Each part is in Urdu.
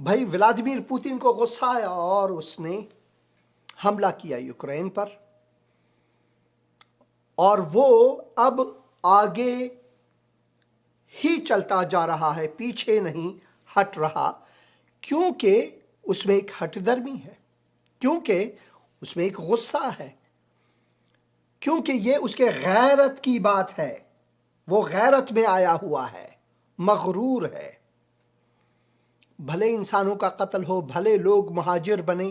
بھائی ولادیمیر پوتن کو غصہ آیا اور اس نے حملہ کیا یوکرین پر، اور وہ اب آگے ہی چلتا جا رہا ہے، پیچھے نہیں ہٹ رہا، کیونکہ اس میں ایک ہٹ درمی ہے، کیونکہ اس میں ایک غصہ ہے، کیونکہ یہ اس کے غیرت کی بات ہے، وہ غیرت میں آیا ہوا ہے، مغرور ہے۔ بھلے انسانوں کا قتل ہو، بھلے لوگ مہاجر بنیں،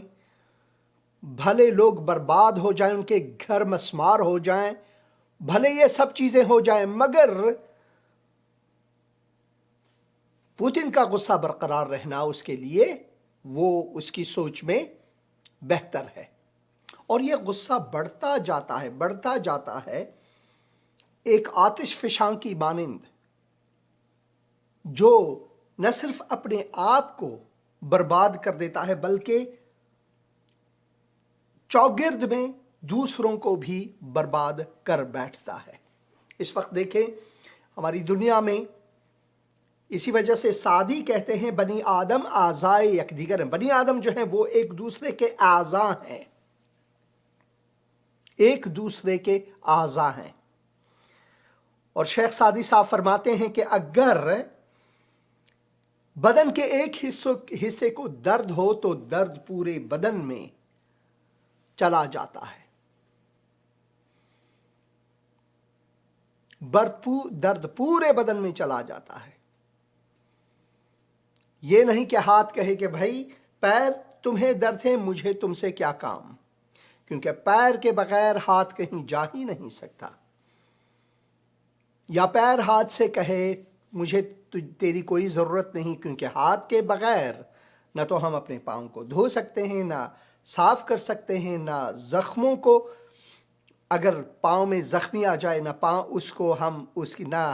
بھلے لوگ برباد ہو جائیں، ان کے گھر مسمار ہو جائیں، بھلے یہ سب چیزیں ہو جائیں، مگر پوتن کا غصہ برقرار رہنا اس کے لیے، وہ اس کی سوچ میں بہتر ہے۔ اور یہ غصہ بڑھتا جاتا ہے ایک آتش فشاں کی مانند، جو نہ صرف اپنے آپ کو برباد کر دیتا ہے بلکہ چوگرد میں دوسروں کو بھی برباد کر بیٹھتا ہے۔ اس وقت دیکھیں ہماری دنیا میں، اسی وجہ سے سعدی کہتے ہیں بنی آدم اعضائے یکدیگر ہیں۔ بنی آدم جو ہیں وہ ایک دوسرے کے اعضاء ہیں، ایک دوسرے کے اعضاء ہیں۔ اور شیخ سعدی صاحب فرماتے ہیں کہ اگر بدن کے ایک حصے کو درد ہو تو درد پورے بدن میں چلا جاتا ہے، درد پورے بدن میں چلا جاتا ہے۔ یہ نہیں کہ ہاتھ کہے کہ بھائی پیر تمہیں درد ہے، مجھے تم سے کیا کام، کیونکہ پیر کے بغیر ہاتھ کہیں جا ہی نہیں سکتا۔ یا پیر ہاتھ سے کہے مجھے تیری کوئی ضرورت نہیں، کیونکہ ہاتھ کے بغیر نہ تو ہم اپنے پاؤں کو دھو سکتے ہیں، نہ صاف کر سکتے ہیں، نہ زخموں کو، اگر پاؤں میں زخمی آ جائے نہ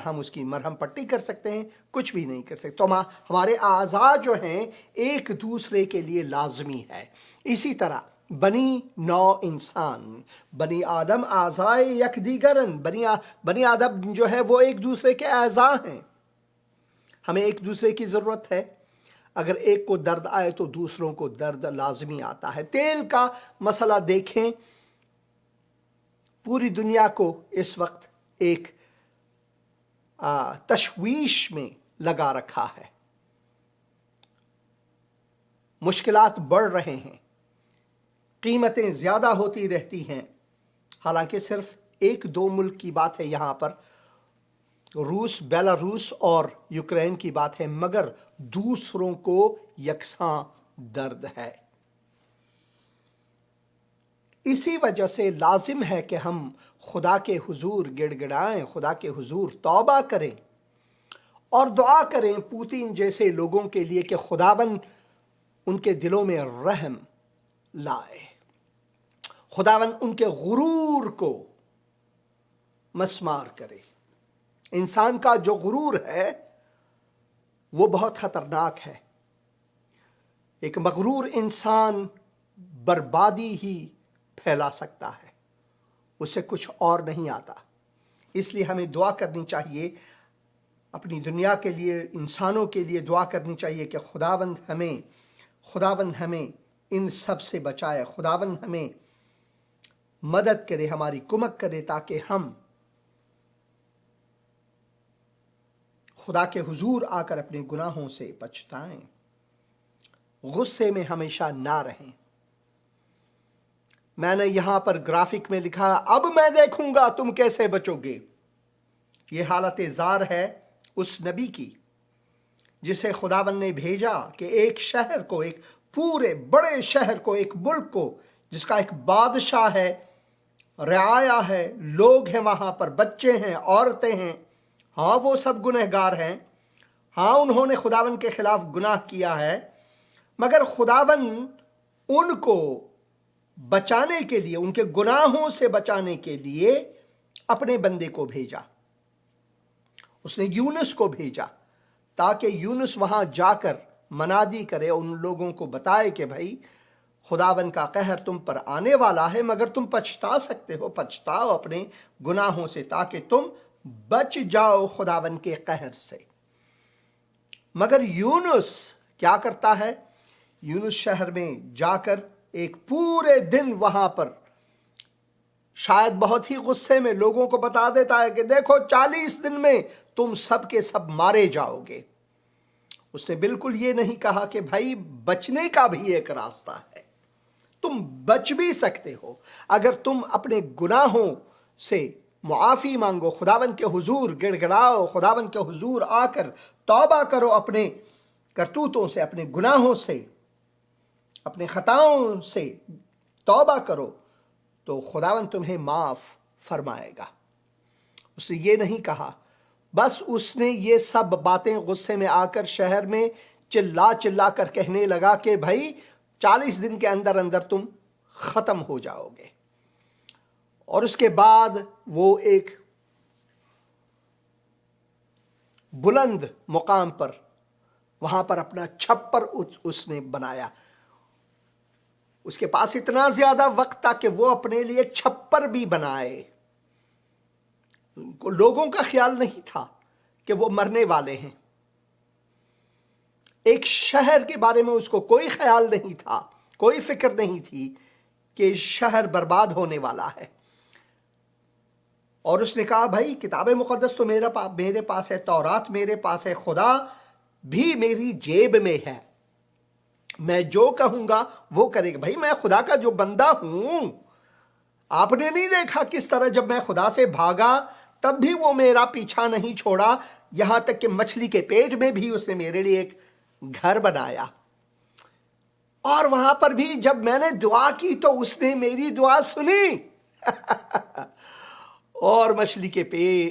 ہم اس کی مرہم پٹی کر سکتے ہیں، کچھ بھی نہیں کر سکتے۔ تو ہمارے اعضاء جو ہیں ایک دوسرے کے لیے لازمی ہے۔ اسی طرح بنی نوع انسان، بنی آدم اعضائے یکدیگرن، بنی آدم جو ہے وہ ایک دوسرے کے اعضاء ہیں۔ ہمیں ایک دوسرے کی ضرورت ہے، اگر ایک کو درد آئے تو دوسروں کو درد لازمی آتا ہے۔ تیل کا مسئلہ دیکھیں، پوری دنیا کو اس وقت ایک تشویش میں لگا رکھا ہے، مشکلات بڑھ رہے ہیں، قیمتیں زیادہ ہوتی رہتی ہیں۔ حالانکہ صرف ایک دو ملک کی بات ہے یہاں پر، روس، بیلاروس اور یوکرین کی بات ہے، مگر دوسروں کو یکساں درد ہے۔ اسی وجہ سے لازم ہے کہ ہم خدا کے حضور گڑ گڑائیں، خدا کے حضور توبہ کریں اور دعا کریں پوتن جیسے لوگوں کے لیے کہ خداوند ان کے دلوں میں رحم لائے، خداوند ان کے غرور کو مسمار کرے۔ انسان کا جو غرور ہے وہ بہت خطرناک ہے۔ ایک مغرور انسان بربادی ہی پھیلا سکتا ہے، اسے کچھ اور نہیں آتا۔ اس لیے ہمیں دعا کرنی چاہیے، اپنی دنیا کے لیے، انسانوں کے لیے دعا کرنی چاہیے کہ خداوند ہمیں ان سب سے بچائے، خداوند ہمیں مدد کرے، ہماری کمک کرے، تاکہ ہم خدا کے حضور آ کر اپنے گناہوں سے پچھتائیں، غصے میں ہمیشہ نہ رہیں۔ میں نے یہاں پر گرافک میں لکھا، اب میں دیکھوں گا تم کیسے بچو گے۔ یہ حالت زار ہے اس نبی کی جسے خداوند نے بھیجا کہ ایک شہر کو، ایک پورے بڑے شہر کو، ایک ملک کو جس کا ایک بادشاہ ہے، رعایا ہے، لوگ ہیں وہاں پر، بچے ہیں، عورتیں ہیں، ہاں وہ سب گنہگار ہیں، ہاں انہوں نے خداوند کے خلاف گناہ کیا ہے، مگر خداوند ان کو بچانے کے لیے، ان کے گناہوں سے بچانے کے لیے اپنے بندے کو بھیجا۔ اس نے یونس کو بھیجا تاکہ یونس وہاں جا کر منادی کرے، ان لوگوں کو بتائے کہ بھائی خداوند کا قہر تم پر آنے والا ہے، مگر تم پچھتا سکتے ہو، پچھتاؤ اپنے گناہوں سے تاکہ تم بچ جاؤ خداوند کے قہر سے۔ مگر یونس کیا کرتا ہے؟ یونس شہر میں جا کر ایک پورے دن وہاں پر شاید بہت ہی غصے میں لوگوں کو بتا دیتا ہے کہ دیکھو 40 دن میں تم سب کے سب مارے جاؤ گے۔ اس نے بالکل یہ نہیں کہا کہ بھائی بچنے کا بھی ایک راستہ ہے، تم بچ بھی سکتے ہو اگر تم اپنے گناہوں سے معافی مانگو، خداوند کے حضور گڑ گڑاؤ، خداوند کے حضور آ کر توبہ کرو اپنے کرتوتوں سے، اپنے گناہوں سے، اپنے خطاؤں سے توبہ کرو تو خداوند تمہیں معاف فرمائے گا۔ اس نے یہ نہیں کہا، بس اس نے یہ سب باتیں غصے میں آ کر شہر میں چلا چلا کر کہنے لگا کہ بھائی 40 دن کے اندر اندر تم ختم ہو جاؤ گے۔ اور اس کے بعد وہ ایک بلند مقام پر وہاں پر اپنا چھپر اس نے بنایا۔ اس کے پاس اتنا زیادہ وقت تھا کہ وہ اپنے لیے چھپر بھی بنائے۔ لوگوں کا خیال نہیں تھا کہ وہ مرنے والے ہیں، ایک شہر کے بارے میں اس کو کوئی خیال نہیں تھا، کوئی فکر نہیں تھی کہ شہر برباد ہونے والا ہے۔ اور اس نے کہا بھائی کتاب مقدس تو میرے پاس ہے، تورات میرے پاس ہے، خدا بھی میری جیب میں ہے، میں جو کہوں گا وہ کرے گا۔ بھائی میں خدا کا جو بندہ ہوں، آپ نے نہیں دیکھا کس طرح جب میں خدا سے بھاگا تب بھی وہ میرا پیچھا نہیں چھوڑا، یہاں تک کہ مچھلی کے پیٹ میں بھی اس نے میرے لیے ایک گھر بنایا، اور وہاں پر بھی جب میں نے دعا کی تو اس نے میری دعا سنی اور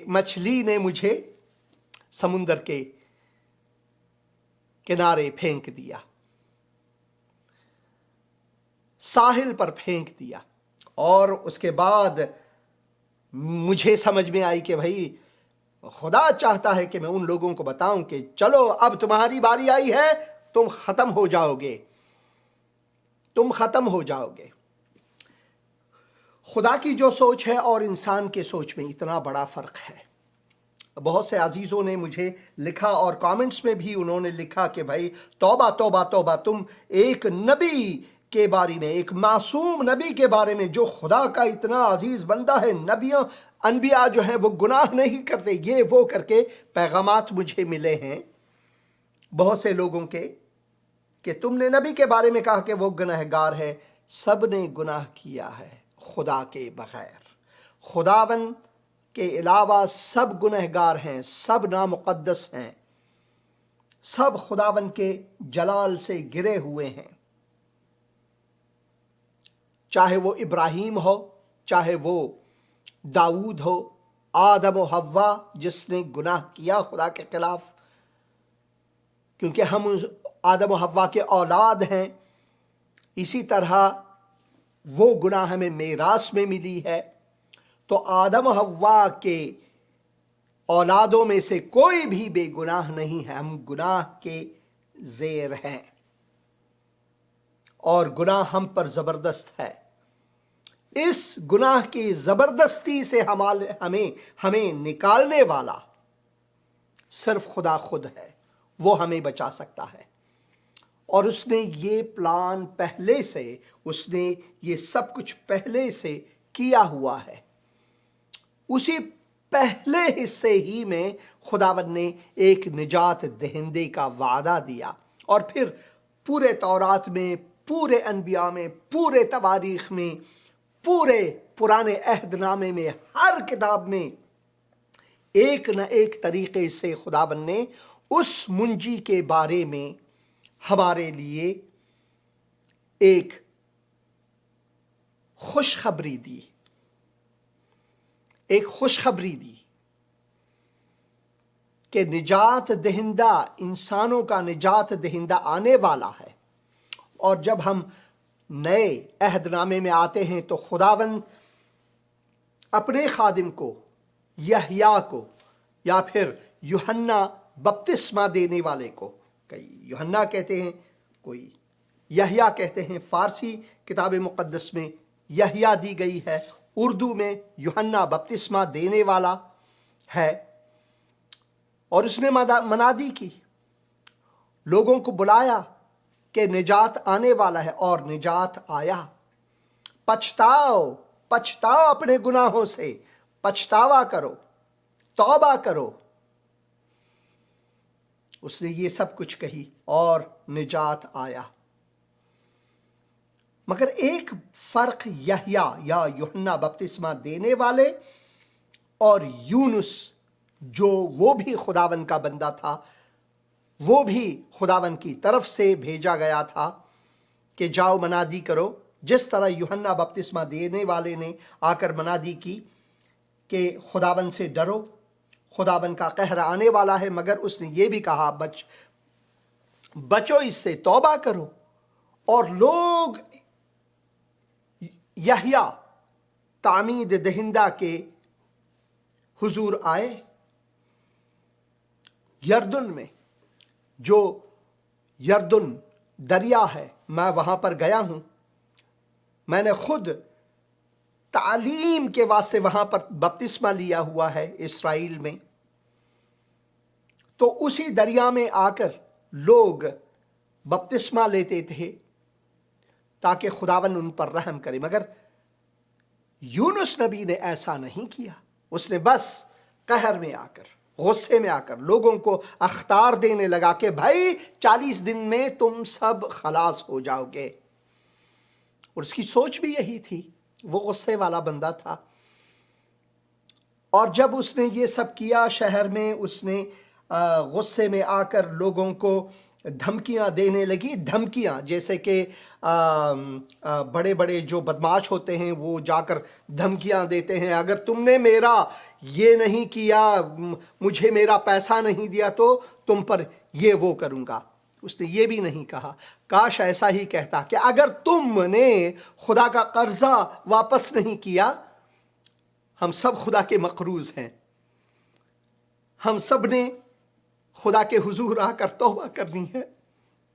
مچھلی نے مجھے سمندر کے کنارے پھینک دیا، ساحل پر پھینک دیا۔ اور اس کے بعد مجھے سمجھ میں آئی کہ بھائی خدا چاہتا ہے کہ میں ان لوگوں کو بتاؤں کہ چلو اب تمہاری باری آئی ہے، تم ختم ہو جاؤ گے، تم ختم ہو جاؤ گے۔ خدا کی جو سوچ ہے اور انسان کے سوچ میں اتنا بڑا فرق ہے۔ بہت سے عزیزوں نے مجھے لکھا اور کامنٹس میں بھی انہوں نے لکھا کہ بھائی توبہ توبہ توبہ، تم ایک نبی کے بارے میں، ایک معصوم نبی کے بارے میں جو خدا کا اتنا عزیز بندہ ہے، انبیاء جو ہیں وہ گناہ نہیں کرتے، یہ وہ کر کے پیغامات مجھے ملے ہیں بہت سے لوگوں کے کہ تم نے نبی کے بارے میں کہا کہ وہ گنہگار ہے۔ سب نے گناہ کیا ہے خدا کے بغیر، خداوند کے علاوہ سب گنہگار ہیں، سب نامقدس ہیں، سب خداوند کے جلال سے گرے ہوئے ہیں، چاہے وہ ابراہیم ہو، چاہے وہ داؤد ہو، آدم و حوا جس نے گناہ کیا خدا کے خلاف، کیونکہ ہم آدم و حوا کے اولاد ہیں، اسی طرح وہ گناہ ہمیں میراث میں ملی ہے۔ تو آدم و حوا کے اولادوں میں سے کوئی بھی بے گناہ نہیں ہے، ہم گناہ کے زیر ہیں اور گناہ ہم پر زبردست ہے۔ اس گناہ کی زبردستی سے ہمیں نکالنے والا صرف خدا خود ہے، وہ ہمیں بچا سکتا ہے۔ اور اس نے یہ پلان پہلے سے، اس نے یہ سب کچھ پہلے سے کیا ہوا ہے۔ اسی پہلے حصے ہی میں خداوند نے ایک نجات دہندے کا وعدہ دیا، اور پھر پورے تورات میں، پورے انبیاء میں، پورے تواریخ میں، پورے پرانے عہد نامے میں، ہر کتاب میں ایک نہ ایک طریقے سے خداوند نے اس منجی کے بارے میں ہمارے لیے ایک خوشخبری دی، ایک خوشخبری دی کہ نجات دہندہ، انسانوں کا نجات دہندہ آنے والا ہے۔ اور جب ہم نئے عہد نامے میں آتے ہیں تو خداوند اپنے خادم کو، یحییٰ کو، یا پھر یوحنا بپتسمہ دینے والے کو، کئی یوحنا کہتے ہیں، کوئی یحییٰ کہتے ہیں، فارسی کتاب مقدس میں یحییٰ دی گئی ہے، اردو میں یوحنا بپتسمہ دینے والا ہے۔ اور اس نے منادی کی، لوگوں کو بلایا کہ نجات آنے والا ہے اور نجات آیا۔ پچھتاؤ، پچھتاؤ اپنے گناہوں سے، پچھتاوا کرو، توبہ کرو۔ اس نے یہ سب کچھ کہی اور نجات آیا۔ مگر ایک فرق یحییٰ یا یوحنا بپتسمہ دینے والے اور یونس جو وہ بھی خداوند کا بندہ تھا، وہ بھی خداوند کی طرف سے بھیجا گیا تھا کہ جاؤ منادی کرو، جس طرح یوحنا بپتسمہ دینے والے نے آ کر منادی کی کہ خداوند سے ڈرو، خداوند کا قہر آنے والا ہے، مگر اس نے یہ بھی کہا بچو اس سے، توبہ کرو۔ اور لوگ یحییٰ تعمید دہندہ کے حضور آئے یردن میں، جو یردن دریا ہے، میں وہاں پر گیا ہوں، میں نے خود تعلیم کے واسطے وہاں پر بپتسمہ لیا ہوا ہے اسرائیل میں۔ تو اسی دریا میں آ کر لوگ بپتسمہ لیتے تھے تاکہ خداوند ان پر رحم کرے، مگر یونس نبی نے ایسا نہیں کیا۔ اس نے بس قہر میں آ کر، غصے میں آ کر لوگوں کو اخطار دینے لگا کہ بھائی 40 دن میں تم سب خلاص ہو جاؤ گے۔ اور اس کی سوچ بھی یہی تھی، وہ غصے والا بندہ تھا۔ اور جب اس نے یہ سب کیا شہر میں، اس نے غصے میں آ کر لوگوں کو دھمکیاں دینے لگی، دھمکیاں جیسے کہ بڑے بڑے جو بدماش ہوتے ہیں وہ جا کر دھمکیاں دیتے ہیں، اگر تم نے میرا یہ نہیں کیا، مجھے میرا پیسہ نہیں دیا تو تم پر یہ وہ کروں گا۔ اس نے یہ بھی نہیں کہا، کاش ایسا ہی کہتا کہ اگر تم نے خدا کا قرضہ واپس نہیں کیا، ہم سب خدا کے مقروض ہیں، ہم سب نے خدا کے حضور آ کر توبہ کرنی ہے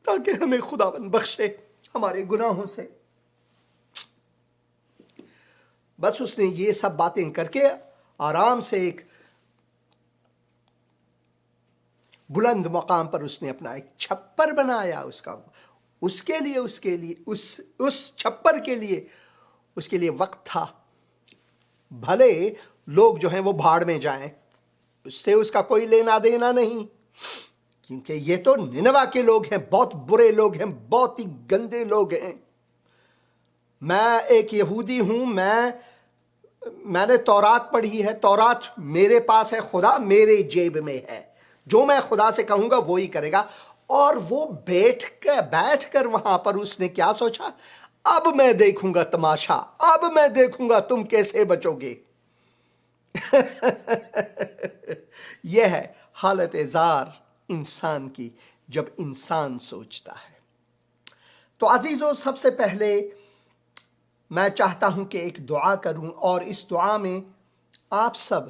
تاکہ ہمیں خداوند بخشے ہمارے گناہوں سے۔ بس اس نے یہ سب باتیں کر کے آرام سے ایک بلند مقام پر اس نے اپنا ایک چھپر بنایا، اس کے لیے اس چھپر کے لیے اس کے لیے وقت تھا۔ بھلے لوگ جو ہیں وہ بھاڑ میں جائیں، اس سے اس کا کوئی لینا دینا نہیں، کیونکہ یہ تو نینوا کے لوگ ہیں، بہت برے لوگ ہیں، بہت ہی گندے لوگ ہیں۔ میں ایک یہودی ہوں، میں نے تورات پڑھی ہے، تورات میرے پاس ہے، خدا میرے جیب میں ہے، جو میں خدا سے کہوں گا وہی کرے گا۔ اور وہ بیٹھ کر وہاں پر اس نے کیا سوچا، اب میں دیکھوں گا تماشا، اب میں دیکھوں گا تم کیسے بچو گے۔ یہ ہے حالت زار انسان کی جب انسان سوچتا ہے۔ تو عزیزو، سب سے پہلے میں چاہتا ہوں کہ ایک دعا کروں، اور اس دعا میں آپ سب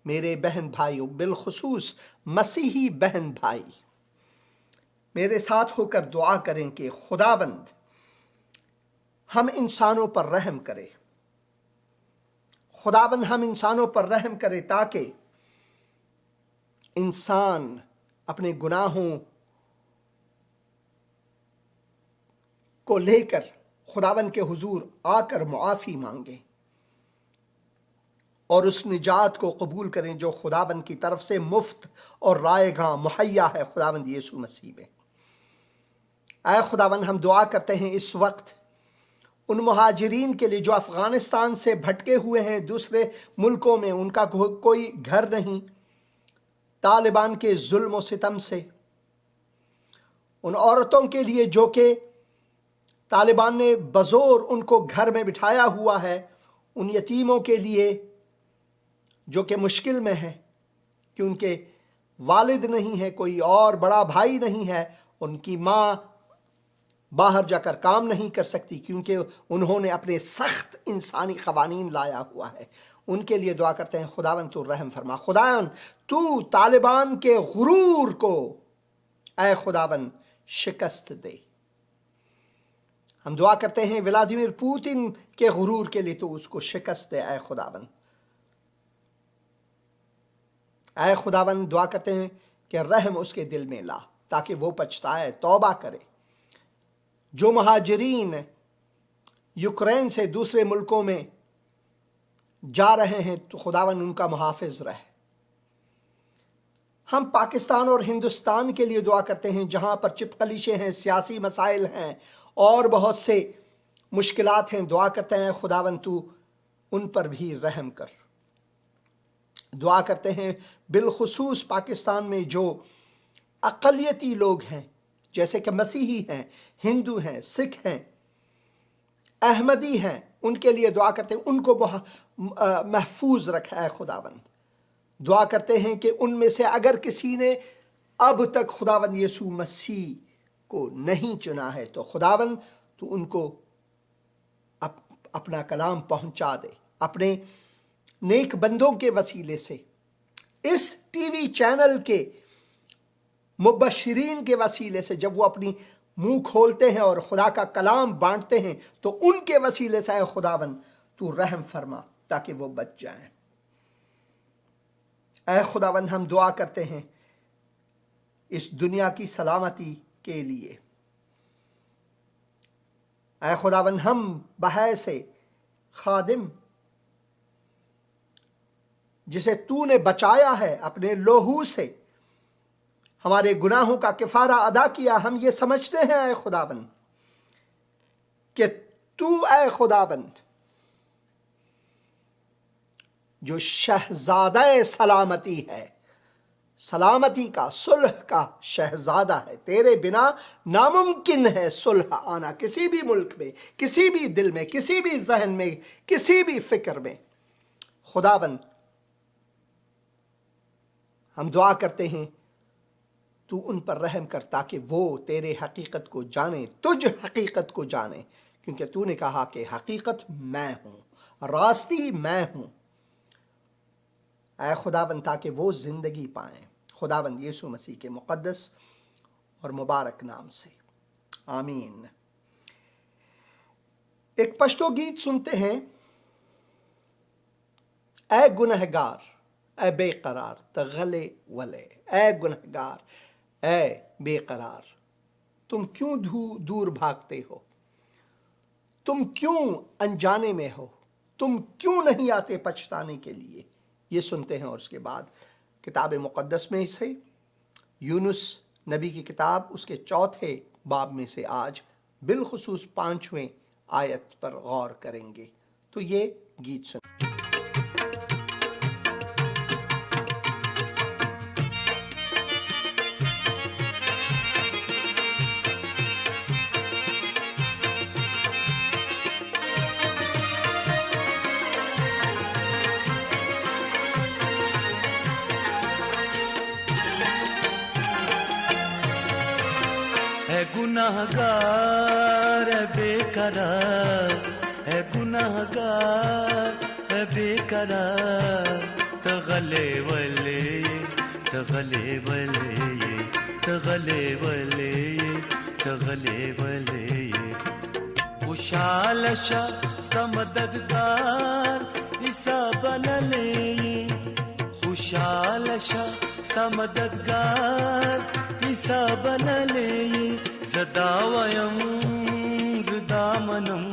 میرے بہن بھائیوں، بالخصوص مسیحی بہن بھائی، میرے ساتھ ہو کر دعا کریں کہ خداوند ہم انسانوں پر رحم کرے، خداوند ہم انسانوں پر رحم کرے تاکہ انسان اپنے گناہوں کو لے کر خداوند کے حضور آ کر معافی مانگے اور اس نجات کو قبول کریں جو خداوند کی طرف سے مفت اور رائے گاں مہیا ہے خداوند یسوع مسیح میں۔ اے خداوند، ہم دعا کرتے ہیں اس وقت ان مہاجرین کے لیے جو افغانستان سے بھٹکے ہوئے ہیں دوسرے ملکوں میں، ان کا کوئی گھر نہیں، طالبان کے ظلم و ستم سے، ان عورتوں کے لیے جو کہ طالبان نے بزور ان کو گھر میں بٹھایا ہوا ہے، ان یتیموں کے لیے جو کہ مشکل میں ہے کہ ان کے والد نہیں ہے، کوئی اور بڑا بھائی نہیں ہے، ان کی ماں باہر جا کر کام نہیں کر سکتی کیونکہ انہوں نے اپنے سخت انسانی قوانین لایا ہوا ہے، ان کے لیے دعا کرتے ہیں خداوند تو رحم فرما، خداوند تو طالبان کے غرور کو اے خداوند شکست دے۔ ہم دعا کرتے ہیں ولادیمیر پوتن کے غرور کے لیے تو اس کو شکست دے اے خداوند۔ اے خداوند دعا کرتے ہیں کہ رحم اس کے دل میں لا تاکہ وہ پچھتائے، توبہ کرے جو مہاجرین یوکرین سے دوسرے ملکوں میں جا رہے ہیں تو خداوند ان کا محافظ رہے۔ ہم پاکستان اور ہندوستان کے لیے دعا کرتے ہیں جہاں پر چپقلیشیں ہیں، سیاسی مسائل ہیں اور بہت سے مشکلات ہیں، دعا کرتے ہیں خداوند تو ان پر بھی رحم کر۔ دعا کرتے ہیں بالخصوص پاکستان میں جو اقلیتی لوگ ہیں جیسے کہ مسیحی ہیں، ہندو ہیں، سکھ ہیں، احمدی ہیں، ان کے لیے دعا کرتے ہیں ان کو محفوظ رکھا ہے خداوند۔ دعا کرتے ہیں کہ ان میں سے اگر کسی نے اب تک خداوند یسوع مسیح کو نہیں چنا ہے تو خداوند تو ان کو اپنا کلام پہنچا دے اپنے نیک بندوں کے وسیلے سے، اس ٹی وی چینل کے مبشرین کے وسیلے سے۔ جب وہ اپنی منہ کھولتے ہیں اور خدا کا کلام بانٹتے ہیں تو ان کے وسیلے سے اے خداوند تو رحم فرما تاکہ وہ بچ جائیں۔ اے خداوند ہم دعا کرتے ہیں اس دنیا کی سلامتی کے لیے۔ اے خداوند ہم بحیث خادم جسے تو نے بچایا ہے اپنے لہو سے، ہمارے گناہوں کا کفارہ ادا کیا، ہم یہ سمجھتے ہیں اے خداوند کہ تو اے خداوند جو شہزادہ سلامتی ہے، سلامتی کا، صلح کا شہزادہ ہے، تیرے بنا ناممکن ہے صلح آنا کسی بھی ملک میں، کسی بھی دل میں، کسی بھی ذہن میں، کسی بھی فکر میں۔ خداوند ہم دعا کرتے ہیں تو ان پر رحم کر تاکہ وہ تیرے حقیقت کو جانے، تجھ حقیقت کو جانے، کیونکہ تو نے کہا کہ حقیقت میں ہوں، راستی میں ہوں۔ اے خداوند تاکہ وہ زندگی پائیں، خداوند یسوع مسیح کے مقدس اور مبارک نام سے، آمین۔ ایک پشتو گیت سنتے ہیں۔ اے گنہگار، اے بے قرار تغلے ولے، اے گنہگار، اے بے قرار، تم کیوں دور بھاگتے ہو؟ تم کیوں انجانے میں ہو؟ تم کیوں نہیں آتے پچھتانے کے لیے؟ یہ سنتے ہیں اور اس کے بعد کتاب مقدس میں سے یونس نبی کی کتاب اس کے 4 باب میں سے آج بالخصوص 5ویں آیت پر غور کریں گے۔ تو یہ گیت سنیں۔ اے گناہگار اے بے قرار، اے گناہگار اے بے قرار، تغلے ولے تغلے ولے تغلے ولے تغلے ولے، خوشحال شا ستا مددگار عیسیٰ بللے، خوشحال شا ستا مددگار عیسیٰ بللے، زدا ویم زدا منم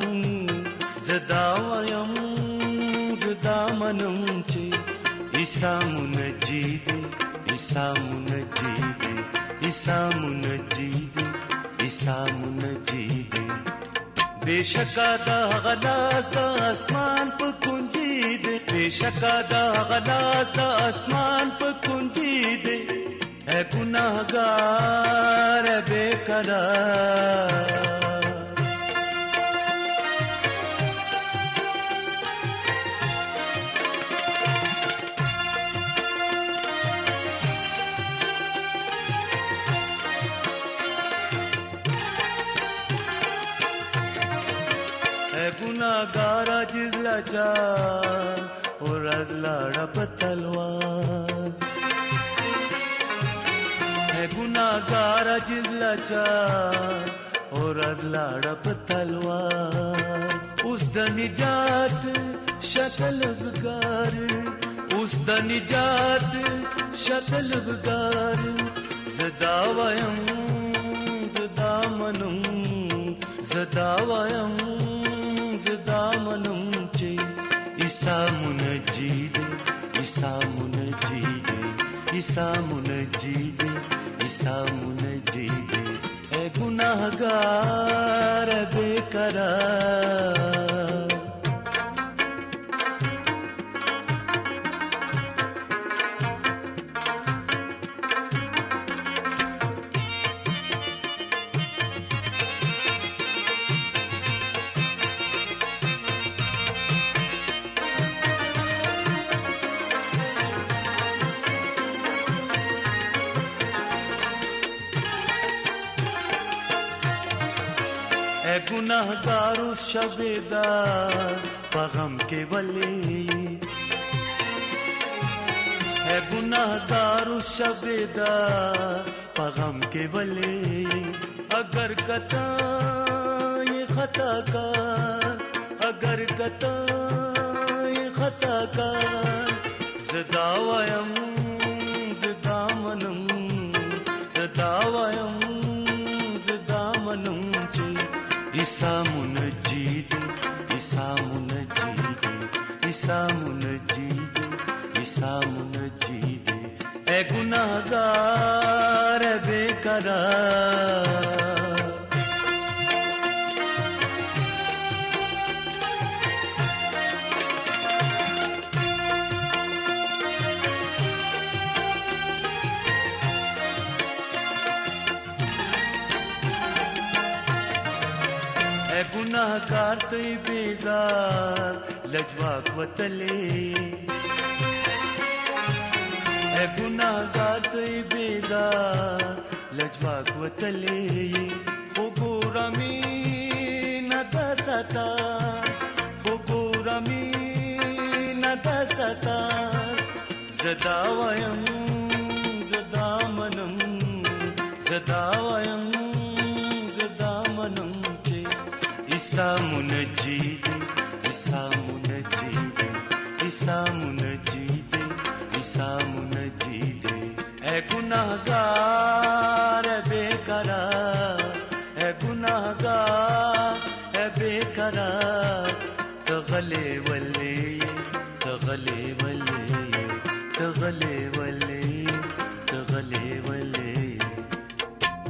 زدا ویم زدا منم چے عیسیٰ منجید عیسیٰ منجید عیسیٰ منجید عیسیٰ منجید، بے شکا دا غلاس دا اسمان پا کنجید، بے شکا دا غلاس دا اسمان پا کنجید، اے گناہگار اے بے قرار۔ اے گناہگار جز لاچار اور از لاڑا پتلوار، اے گناہگار جز لاچار اور از لاڑا پتلوار، اس دا نجات شکل بگار، اس دا نجات شکل بگار، زدا ویم زدا منم زداویم زدامنم چی عیسیٰ منجیدے عیسیٰ منجیدے عیسیٰ منجیدے عیسیٰ منجیدے اے گناہ گار بے قرار اے گناہ گار اس شب دار پغم کے ولے اے گناہ گار اس شب دار پغم کے ولے اگر کتا یہ خطا کار اگر کتا یہ خطا کار زداویم زدامنم زداویم زدامنم چی عیسیٰ منجیدے عیسیٰ منجیدے عیسیٰ منجیدے عیسیٰ منجیدے اے گناہ گار بے قرار اے گناہ گار تی بیزار لجواک وطلے اے گناہ گار تی بیزار لجواک وطلے خگورمی ندستا خگورمی ندستا زداویم زدامنم زداویم زدامنم عیسیٰ منجیدے عیسیٰ منجیدے عیسیٰ منجیدے عیسیٰ منجیدے اے گناہ گار بے قرار اے گناہ گار اے بے قرار تغلے ولے تغلے ولے تغلے ولے تغلے ولے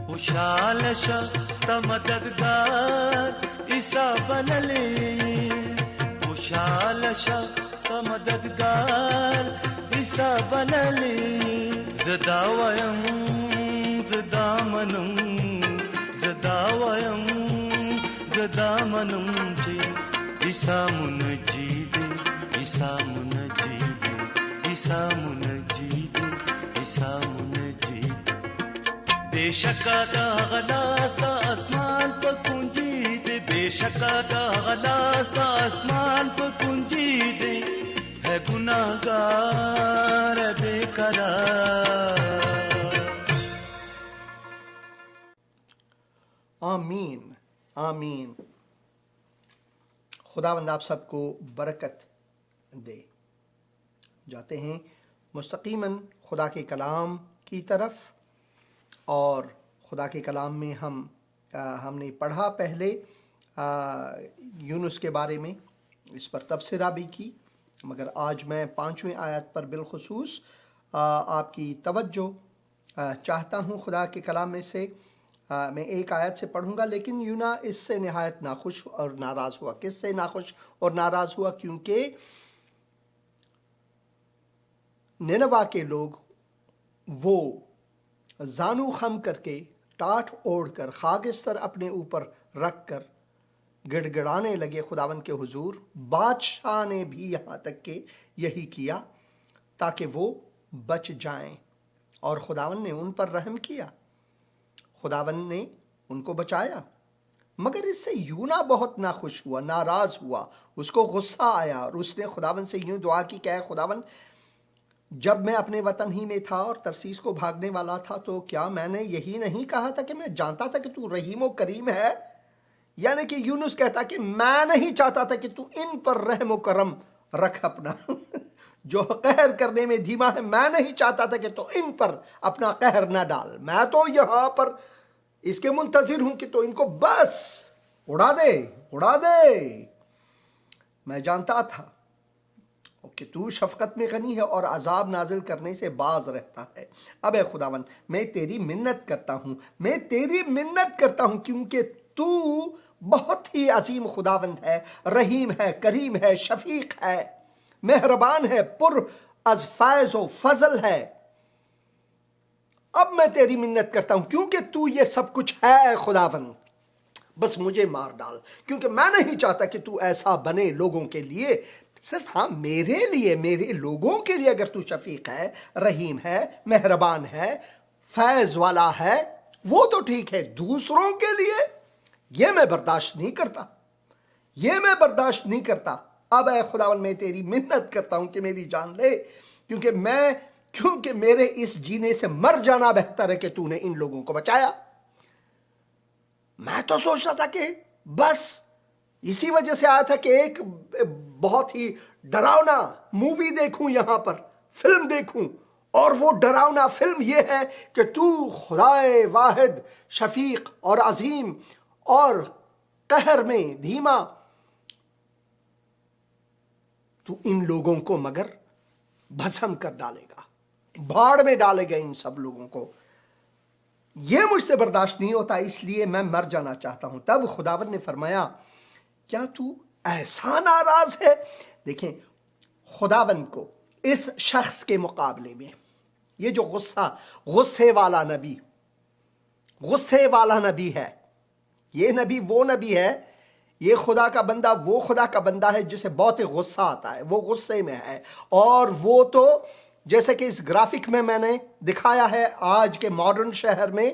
خوشحال شخص مددگار عیسیٰ بللے خوشحال شخص مددگار عیسیٰ بللے زداویم زدامنم زداویم زدامنم چی عیسیٰ منجیدے عیسیٰ منجیدے عیسیٰ منجیدے عیسیٰ منجیدے بے شکا دا غلاس دا اسمان پا کنجی دے بے شکا دا غلاس دا اسمان پا کنجی دے ہے گناہ گار بے قرار آمین آمین. خداوند آپ سب کو برکت دے. جاتے ہیں مستقیماً خدا کے کلام کی طرف، اور خدا کے کلام میں ہم نے پڑھا پہلے یونس کے بارے میں، اس پر تبصرہ بھی کی، مگر آج میں 5ویں آیت پر بالخصوص آپ کی توجہ چاہتا ہوں. خدا کے کلام میں سے میں ایک آیت سے پڑھوں گا، لیکن یونا اس سے نہایت ناخوش اور ناراض ہوا. کس سے ناخوش اور ناراض ہوا؟ کیونکہ نینوا کے لوگ وہ زانو خم کر کے، ٹاٹ اوڑھ کر، خاکستر اپنے اوپر رکھ کر گڑ گڑانے لگے خداوند کے حضور. بادشاہ نے بھی یہاں تک کہ یہی کیا تاکہ وہ بچ جائیں، اور خداوند نے ان پر رحم کیا، خداوند نے ان کو بچایا. مگر اس سے یونا بہت ناخوش ہوا، ناراض ہوا، اس کو غصہ آیا، اور اس نے خداوند سے یوں دعا کی کہ اے خداوند، جب میں اپنے وطن ہی میں تھا اور ترسیس کو بھاگنے والا تھا تو کیا میں نے یہی نہیں کہا تھا کہ میں جانتا تھا کہ تو رحیم و کریم ہے؟ یعنی کہ یونس کہتا کہ میں نہیں چاہتا تھا کہ تو ان پر رحم و کرم رکھ اپنا جو قہر کرنے میں دھیما ہے، میں نہیں چاہتا تھا کہ تو ان پر اپنا قہر نہ ڈال. میں تو یہاں پر اس کے منتظر ہوں کہ تو ان کو بس اڑا دے اڑا دے، میں جانتا تھا کہ تو شفقت میں غنی ہے اور عذاب نازل کرنے سے باز رہتا ہے۔ اب اے خداوند میں تیری منت کرتا ہوں، میں تیری منت کرتا ہوں، کیونکہ تو بہت ہی عظیم خداوند ہے، رحیم ہے، کریم ہے، شفیق ہے، مہربان ہے، پر از فیض و فضل ہے۔ اب میں تیری منت کرتا ہوں کیونکہ تو یہ سب کچھ ہے خداوند، بس مجھے مار ڈال، کیونکہ میں نہیں چاہتا کہ تو ایسا بنے لوگوں کے لیے، صرف ہاں میرے لیے، میرے لوگوں کے لیے اگر تو شفیق ہے، رحیم ہے، مہربان ہے، فیض والا ہے، وہ تو ٹھیک ہے، دوسروں کے لیے یہ میں برداشت نہیں کرتا، یہ میں برداشت نہیں کرتا۔ اب اے خداوند میں تیری منت کرتا ہوں کہ میری جان لے، کیونکہ میرے اس جینے سے مر جانا بہتر ہے کہ تو نے ان لوگوں کو بچایا۔ میں تو سوچتا تھا کہ بس اسی وجہ سے آیا تھا کہ ایک بہت ہی ڈراؤنا مووی دیکھوں، یہاں پر فلم دیکھوں، اور وہ ڈراؤنا فلم یہ ہے کہ تو خدائے واحد شفیق اور عظیم اور قہر میں دھیما، تو ان لوگوں کو مگر بھسم کر ڈالے گا، بھاڑ میں ڈالے گا ان سب لوگوں کو۔ یہ مجھ سے برداشت نہیں ہوتا، اس لیے میں مر جانا چاہتا ہوں۔ تب خداوند نے فرمایا کیا تو ایسا ناراض ہے؟ دیکھیں خداوند کو اس شخص کے مقابلے میں یہ جو غصے والا نبی ہے، یہ نبی وہ نبی ہے، یہ خدا کا بندہ وہ خدا کا بندہ ہے جسے بہت غصہ آتا ہے، وہ غصے میں ہے، اور وہ تو جیسے کہ اس گرافک میں نے دکھایا ہے، آج کے ماڈرن شہر میں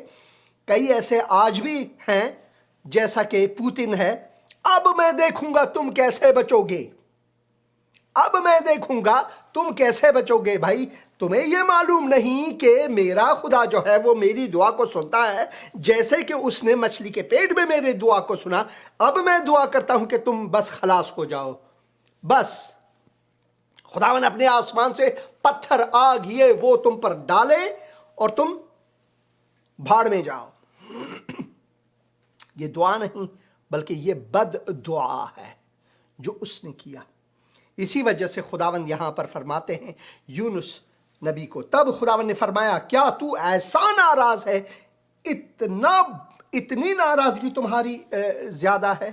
کئی ایسے آج بھی ہیں جیسا کہ پوتن ہے۔ اب میں دیکھوں گا تم کیسے بچو گے، اب میں دیکھوں گا تم کیسے بچو گے۔ بھائی تمہیں یہ معلوم نہیں کہ میرا خدا جو ہے وہ میری دعا کو سنتا ہے، جیسے کہ اس نے مچھلی کے پیٹ میں میرے دعا کو سنا۔ اب میں دعا کرتا ہوں کہ تم بس خلاص ہو جاؤ، بس خداوند اپنے آسمان سے پتھر آگ یہ وہ تم پر ڈالے اور تم بھاڑ میں جاؤ۔ یہ دعا نہیں بلکہ یہ بد دعا ہے جو اس نے کیا۔ اسی وجہ سے خداوند یہاں پر فرماتے ہیں یونس نبی کو، تب خداوند نے فرمایا کیا تو ایسا ناراض ہے، اتنی ناراضگی تمہاری زیادہ ہے؟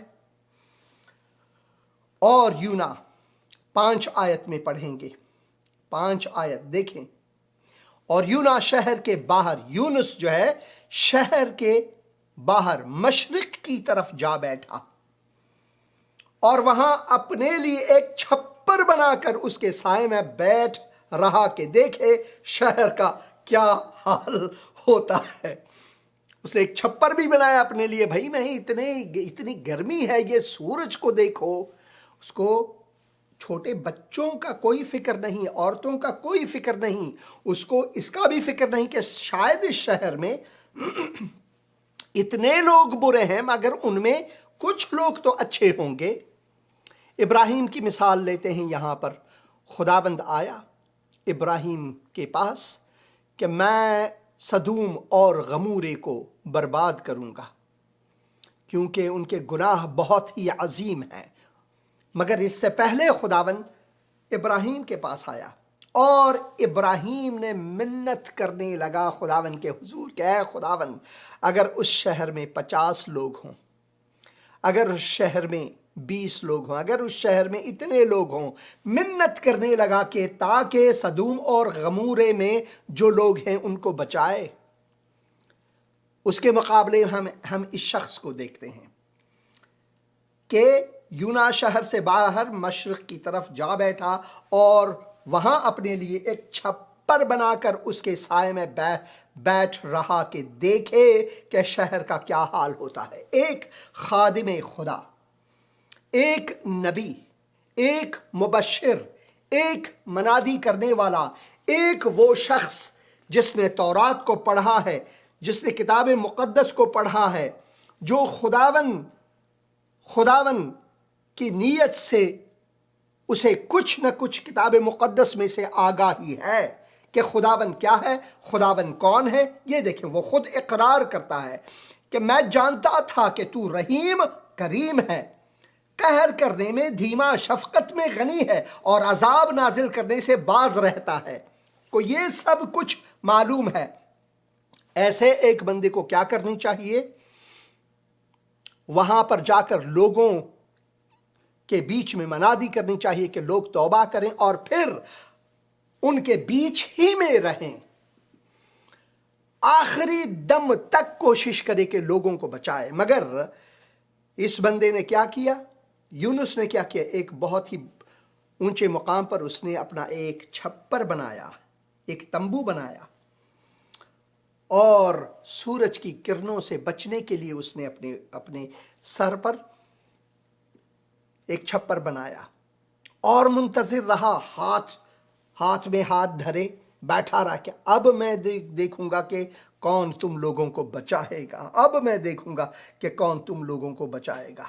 اور یونا 5 آیت میں پڑھیں گے، 5 آیت دیکھیں۔ اور یونا شہر کے باہر، یونس جو ہے شہر کے باہر مشرق کی طرف جا بیٹھا، اور وہاں اپنے لیے ایک چھپر بنا کر اس کے سائے میں بیٹھ رہا کہ دیکھے شہر کا کیا حال ہوتا ہے۔ اس نے ایک چھپر بھی بنایا اپنے لیے، بھائی میں اتنی گرمی ہے، یہ سورج کو دیکھو، اس کو چھوٹے بچوں کا کوئی فکر نہیں، عورتوں کا کوئی فکر نہیں، اس کو اس کا بھی فکر نہیں کہ شاید اس شہر میں اتنے لوگ برے ہیں مگر ان میں کچھ لوگ تو اچھے ہوں گے۔ ابراہیم کی مثال لیتے ہیں یہاں پر، خداوند آیا ابراہیم کے پاس کہ میں سدوم اور غمورے کو برباد کروں گا کیونکہ ان کے گناہ بہت ہی عظیم ہیں۔ مگر اس سے پہلے خداوند ابراہیم کے پاس آیا اور ابراہیم نے منت کرنے لگا خداوند کے حضور کہ اے خداوند اگر اس شہر میں 50 لوگ ہوں، اگر اس شہر میں 20 لوگ ہوں، اگر اس شہر میں اتنے لوگ ہوں، منت کرنے لگا کہ تاکہ سدوم اور غمورے میں جو لوگ ہیں ان کو بچائے۔ اس کے مقابلے ہم اس شخص کو دیکھتے ہیں کہ یونا شہر سے باہر مشرق کی طرف جا بیٹھا اور وہاں اپنے لیے ایک چھپر بنا کر اس کے سائے میں بیٹھ رہا کہ دیکھے کہ شہر کا کیا حال ہوتا ہے۔ ایک خادم خدا، ایک نبی، ایک مبشر، ایک منادی کرنے والا، ایک وہ شخص جس نے تورات کو پڑھا ہے، جس نے کتاب مقدس کو پڑھا ہے، جو خداوند کی نیت سے اسے کچھ نہ کچھ کتاب مقدس میں سے آگاہی ہے کہ خداوند کیا ہے، خداوند کون ہے۔ یہ دیکھیں وہ خود اقرار کرتا ہے کہ میں جانتا تھا کہ تو رحیم کریم ہے، قہر کرنے میں دھیما، شفقت میں غنی ہے، اور عذاب نازل کرنے سے باز رہتا ہے، کو یہ سب کچھ معلوم ہے۔ ایسے ایک بندے کو کیا کرنی چاہیے؟ وہاں پر جا کر لوگوں کے بیچ میں منادی کرنی چاہیے کہ لوگ توبہ کریں اور پھر ان کے بیچ ہی میں رہیں، آخری دم تک کوشش کرے کہ لوگوں کو بچائے۔ مگر اس بندے نے کیا کیا؟ یونس نے کیا کیا؟ ایک بہت ہی اونچے مقام پر اس نے اپنا ایک چھپر بنایا، ایک تمبو بنایا، اور سورج کی کرنوں سے بچنے کے لیے اس نے اپنے سر پر ایک چھپر بنایا اور منتظر رہا، ہاتھ میں ہاتھ دھرے بیٹھا رہا کہ اب میں دیکھوں گا کہ کون تم لوگوں کو بچائے گا، اب میں دیکھوں گا کہ کون تم لوگوں کو بچائے گا۔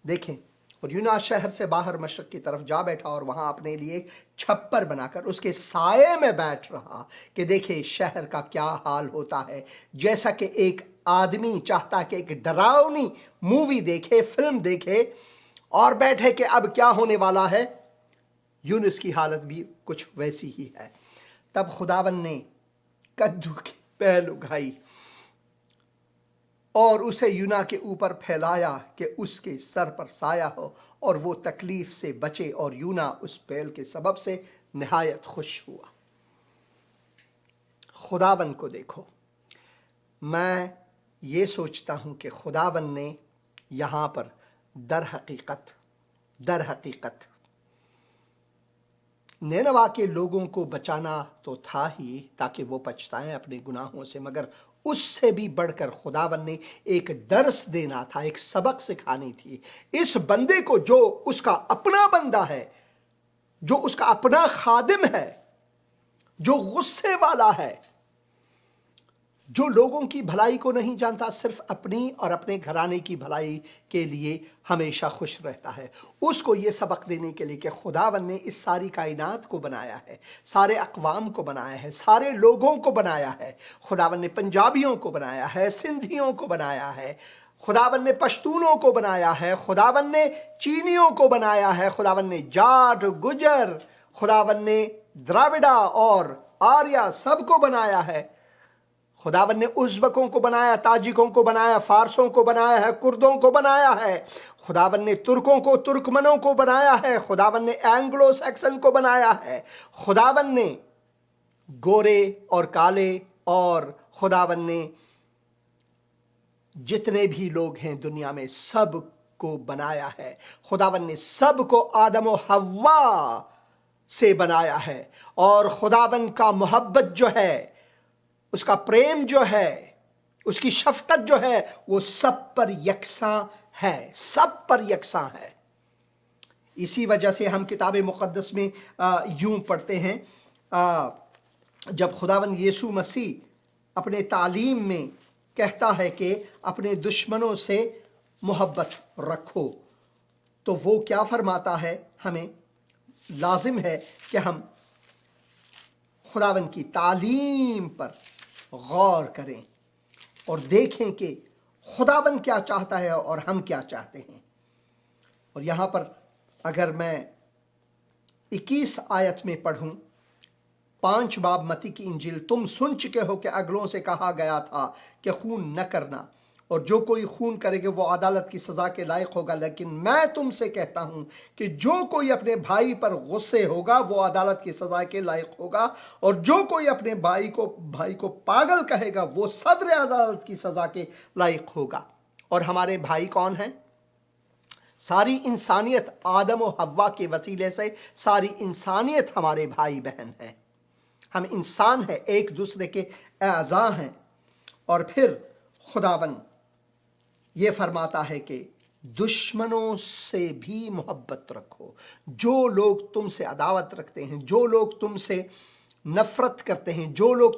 دیکھیں، اور یونس شہر سے باہر مشرق کی طرف جا بیٹھا اور وہاں اپنے لیے چھپر بنا کر اس کے سائے میں بیٹھ رہا کہ دیکھیں شہر کا کیا حال ہوتا ہے۔ جیسا کہ ایک آدمی چاہتا کہ ایک ڈراؤنی مووی دیکھے، فلم دیکھے اور بیٹھے کہ اب کیا ہونے والا ہے، یونس کی حالت بھی کچھ ویسی ہی ہے۔ تب خداوند نے کدو کی پہل اگائی اور اسے یونا کے اوپر پھیلایا کہ اس کے سر پر سایہ ہو اور وہ تکلیف سے بچے، اور یونا اس پھیل کے سبب سے نہایت خوش ہوا۔ خداوند کو دیکھو، میں یہ سوچتا ہوں کہ خداوند نے یہاں پر در حقیقت نینوا کے لوگوں کو بچانا تو تھا ہی تاکہ وہ پچھتائیں اپنے گناہوں سے، مگر اس سے بھی بڑھ کر خداوند نے ایک درس دینا تھا، ایک سبق سکھانی تھی اس بندے کو، جو اس کا اپنا بندہ ہے، جو اس کا اپنا خادم ہے، جو غصے والا ہے، جو لوگوں کی بھلائی کو نہیں جانتا، صرف اپنی اور اپنے گھرانے کی بھلائی کے لیے ہمیشہ خوش رہتا ہے۔ اس کو یہ سبق دینے کے لیے کہ خداوند نے اس ساری کائنات کو بنایا ہے، سارے اقوام کو بنایا ہے، سارے لوگوں کو بنایا ہے۔ خداوند نے پنجابیوں کو بنایا ہے، سندھیوں کو بنایا ہے، خداوند نے پشتونوں کو بنایا ہے، خداوند نے چینیوں کو بنایا ہے، خداوند نے جاٹ، گجر، خداوند نے دراوڑا اور آریہ سب کو بنایا ہے۔ خداوند نے ازبکوں کو بنایا، تاجکوں کو بنایا، فارسوں کو بنایا ہے، کردوں کو بنایا ہے، خداوند نے ترکوں کو، ترکمنوں کو بنایا ہے، خداوند نے اینگلو سیکسن کو بنایا ہے، خداوند نے گورے اور کالے، اور خداوند نے جتنے بھی لوگ ہیں دنیا میں سب کو بنایا ہے۔ خداوند نے سب کو آدم و حوا سے بنایا ہے، اور خداوند کا محبت جو ہے، اس کا پریم جو ہے، اس کی شفقت جو ہے، وہ سب پر یکساں ہے، سب پر یکساں ہے۔ اسی وجہ سے ہم کتاب مقدس میں یوں پڑھتے ہیں، جب خداوند یسوع مسیح اپنے تعلیم میں کہتا ہے کہ اپنے دشمنوں سے محبت رکھو، تو وہ کیا فرماتا ہے؟ ہمیں لازم ہے کہ ہم خداوند کی تعلیم پر غور کریں اور دیکھیں کہ خداوند کیا چاہتا ہے اور ہم کیا چاہتے ہیں۔ اور یہاں پر اگر میں 21 آیت میں پڑھوں، 5 باب متی کی انجیل، تم سن چکے ہو کہ اگلوں سے کہا گیا تھا کہ خون نہ کرنا، اور جو کوئی خون کرے گا وہ عدالت کی سزا کے لائق ہوگا، لیکن میں تم سے کہتا ہوں کہ جو کوئی اپنے بھائی پر غصے ہوگا وہ عدالت کی سزا کے لائق ہوگا، اور جو کوئی اپنے بھائی کو پاگل کہے گا وہ صدر عدالت کی سزا کے لائق ہوگا۔ اور ہمارے بھائی کون ہیں؟ ساری انسانیت آدم و حوا کے وسیلے سے ساری انسانیت ہمارے بھائی بہن ہیں۔ ہم انسان ہیں، ایک دوسرے کے اعضاء ہیں۔ اور پھر خداوند یہ فرماتا ہے کہ دشمنوں سے بھی محبت رکھو۔ جو لوگ تم سے عداوت رکھتے ہیں، جو لوگ تم سے نفرت کرتے ہیں، جو لوگ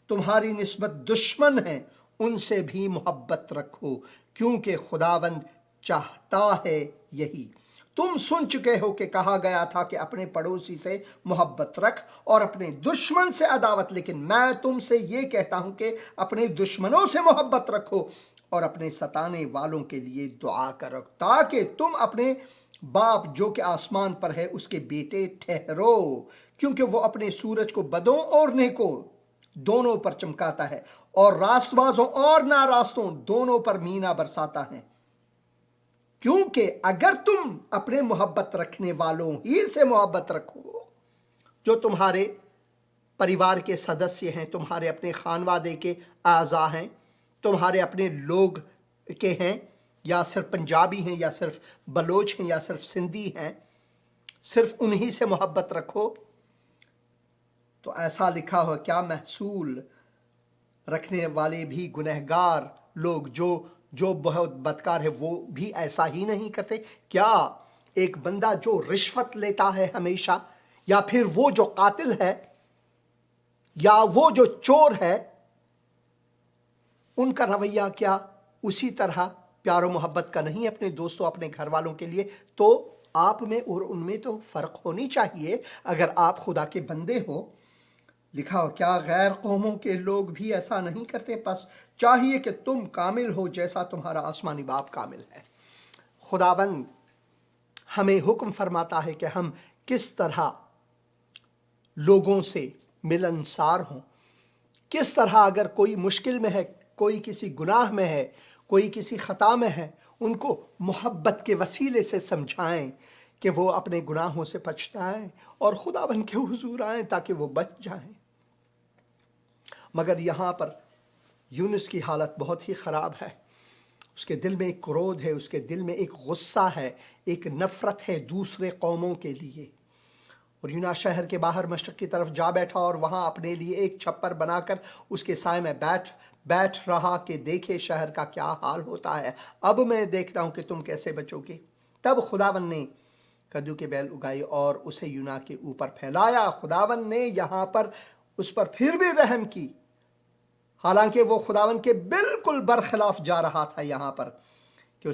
تمہاری نسبت دشمن ہیں، ان سے بھی محبت رکھو، کیونکہ خداوند چاہتا ہے یہی۔ تم سن چکے ہو کہ کہا گیا تھا کہ اپنے پڑوسی سے محبت رکھ اور اپنے دشمن سے عداوت، لیکن میں تم سے یہ کہتا ہوں کہ اپنے دشمنوں سے محبت رکھو اور اپنے ستانے والوں کے لیے دعا کرو تاکہ تم اپنے باپ جو کہ آسمان پر ہے اس کے بیٹے ٹھہرو، کیونکہ وہ اپنے سورج کو بدوں اور نیکوں دونوں پر چمکاتا ہے اور راست بازوں اور ناراستوں دونوں پر مینا برساتا ہے۔ کیونکہ اگر تم اپنے محبت رکھنے والوں ہی سے محبت رکھو جو تمہارے پریوار کے سدسیہ ہیں، تمہارے اپنے خانوادے کے اعضاء ہیں، تمہارے اپنے لوگ کے ہیں، یا صرف پنجابی ہیں یا صرف بلوچ ہیں یا صرف سندھی ہیں، صرف انہی سے محبت رکھو، تو ایسا لکھا ہو کیا محصول رکھنے والے بھی گنہگار لوگ جو بہت بدکار ہے وہ بھی ایسا ہی نہیں کرتے؟ کیا ایک بندہ جو رشوت لیتا ہے ہمیشہ، یا پھر وہ جو قاتل ہے، یا وہ جو چور ہے، ان کا رویہ کیا اسی طرح پیار و محبت کا نہیں اپنے دوستوں اپنے گھر والوں کے لیے؟ تو آپ میں اور ان میں تو فرق ہونی چاہیے اگر آپ خدا کے بندے ہو۔ لکھا ہو کیا غیر قوموں کے لوگ بھی ایسا نہیں کرتے؟ پس چاہیے کہ تم کامل ہو جیسا تمہارا آسمانی باپ کامل ہے۔ خداوند ہمیں حکم فرماتا ہے کہ ہم کس طرح لوگوں سے ملنسار ہوں، کس طرح اگر کوئی مشکل میں ہے، کوئی کسی گناہ میں ہے، کوئی کسی خطا میں ہے، ان کو محبت کے وسیلے سے سمجھائیں کہ وہ اپنے گناہوں سے پچھتائیں اور خداوند کے حضور آئیں تاکہ وہ بچ جائیں۔ مگر یہاں پر یونس کی حالت بہت ہی خراب ہے۔ اس کے دل میں ایک کرودھ ہے، اس کے دل میں ایک غصہ ہے، ایک نفرت ہے دوسرے قوموں کے لیے۔ اور یونا شہر کے باہر مشرق کی طرف جا بیٹھا اور وہاں اپنے لیے ایک چھپر بنا کر اس کے سائے میں بیٹھ رہا کہ دیکھے شہر کا کیا حال ہوتا ہے، اب میں دیکھتا ہوں کہ تم کیسے بچو گے۔ تب خداوند نے کدو کے بیل اگائی اور اسے یونا کے اوپر پھیلایا۔ خداوند نے یہاں پر اس پر پھر بھی رحم کی، حالانکہ وہ خداوند کے بالکل برخلاف جا رہا تھا یہاں پر کہ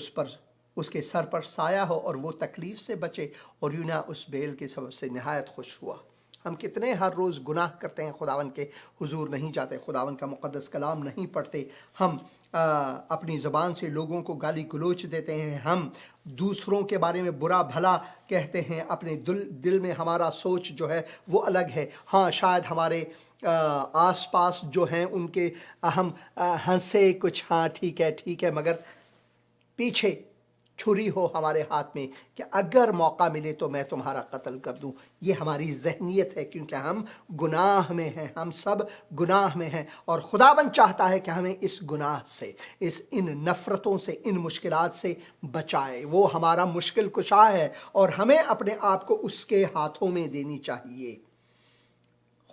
اس کے سر پر سایہ ہو اور وہ تکلیف سے بچے، اور یونا اس بیل کے سبب سے نہایت خوش ہوا۔ ہم کتنے ہر روز گناہ کرتے ہیں، خداوند کے حضور نہیں جاتے، خداوند کا مقدس کلام نہیں پڑھتے، ہم اپنی زبان سے لوگوں کو گالی گلوچ دیتے ہیں، ہم دوسروں کے بارے میں برا بھلا کہتے ہیں، اپنے دل میں ہمارا سوچ جو ہے وہ الگ ہے۔ ہاں شاید ہمارے آس پاس جو ہیں ان کے ہم ہنسے کچھ، ہاں ٹھیک ہے، مگر پیچھے چھری ہو ہمارے ہاتھ میں کہ اگر موقع ملے تو میں تمہارا قتل کر دوں۔ یہ ہماری ذہنیت ہے، کیونکہ ہم گناہ میں ہیں، ہم سب گناہ میں ہیں، اور خداوند چاہتا ہے کہ ہمیں اس گناہ سے، ان نفرتوں سے، ان مشکلات سے بچائے۔ وہ ہمارا مشکل کشا ہے اور ہمیں اپنے آپ کو اس کے ہاتھوں میں دینی چاہیے۔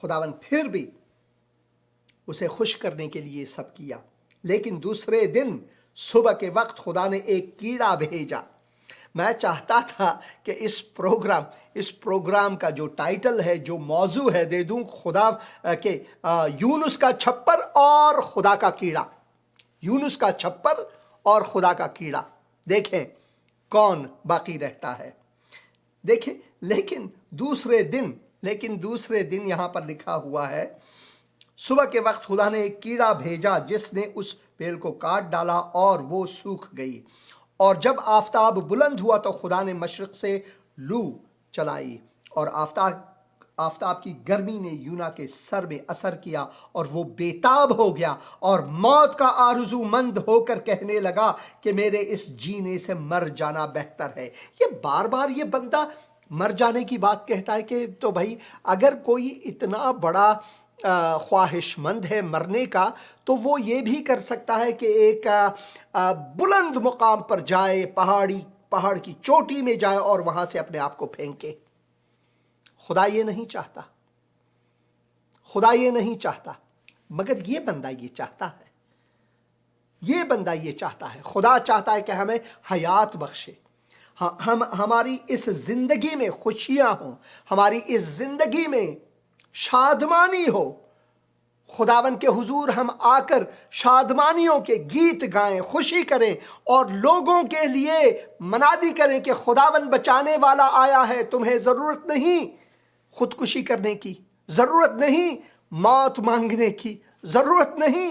خداوند پھر بھی اسے خوش کرنے کے لیے سب کیا، لیکن دوسرے دن صبح کے وقت خدا نے ایک کیڑا بھیجا۔ میں چاہتا تھا کہ اس پروگرام کا جو ٹائٹل ہے، جو موضوع ہے، دے دوں خدا کے یونس کا چھپر اور خدا کا کیڑا۔ یونس کا چھپر اور خدا کا کیڑا، دیکھیں کون باقی رہتا ہے۔ دیکھیں لیکن دوسرے دن یہاں پر لکھا ہوا ہے، صبح کے وقت خدا نے ایک کیڑا بھیجا جس نے اس بیل کو کاٹ ڈالا اور وہ سوکھ گئی، اور جب آفتاب بلند ہوا تو خدا نے مشرق سے لو چلائی، اور آفتاب کی گرمی نے یونا کے سر میں اثر کیا اور وہ بیتاب ہو گیا اور موت کا آرزو مند ہو کر کہنے لگا کہ میرے اس جینے سے مر جانا بہتر ہے۔ یہ بار بار یہ بندہ مر جانے کی بات کہتا ہے کہ تو بھائی اگر کوئی اتنا بڑا خواہش مند ہے مرنے کا تو وہ یہ بھی کر سکتا ہے کہ ایک بلند مقام پر جائے، پہاڑ کی چوٹی میں جائے اور وہاں سے اپنے آپ کو پھینکے۔ خدا یہ نہیں چاہتا، مگر یہ بندہ یہ چاہتا ہے۔ خدا چاہتا ہے کہ ہمیں حیات بخشے، ہماری اس زندگی میں خوشیاں ہوں، ہماری اس زندگی میں شادمانی ہو۔ خداوند کے حضور ہم آ کر شادمانیوں کے گیت گائیں، خوشی کریں اور لوگوں کے لیے منادی کریں کہ خداوند بچانے والا آیا ہے۔ تمہیں ضرورت نہیں خودکشی کرنے کی، ضرورت نہیں موت مانگنے کی، ضرورت نہیں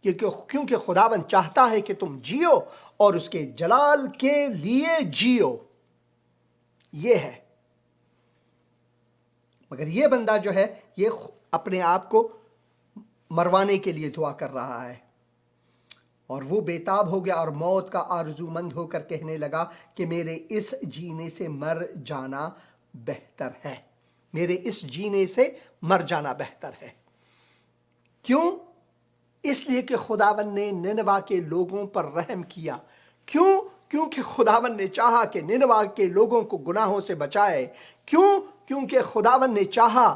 کیونکہ خداوند چاہتا ہے کہ تم جیو اور اس کے جلال کے لیے جیو. یہ ہے. مگر یہ بندہ جو ہے یہ اپنے آپ کو مروانے کے لیے دعا کر رہا ہے، اور وہ بےتاب ہو گیا اور موت کا آرزو مند ہو کر کہنے لگا کہ میرے اس جینے سے مر جانا بہتر ہے. میرے اس جینے سے مر جانا بہتر ہے. کیوں؟ اس لیے کہ خداوند نے نینوا کے لوگوں پر رحم کیا. کیوں؟ کیونکہ خداوند نے چاہا کہ نینوا کے لوگوں کو گناہوں سے بچائے. کیوں؟ کیونکہ خداوند نے چاہا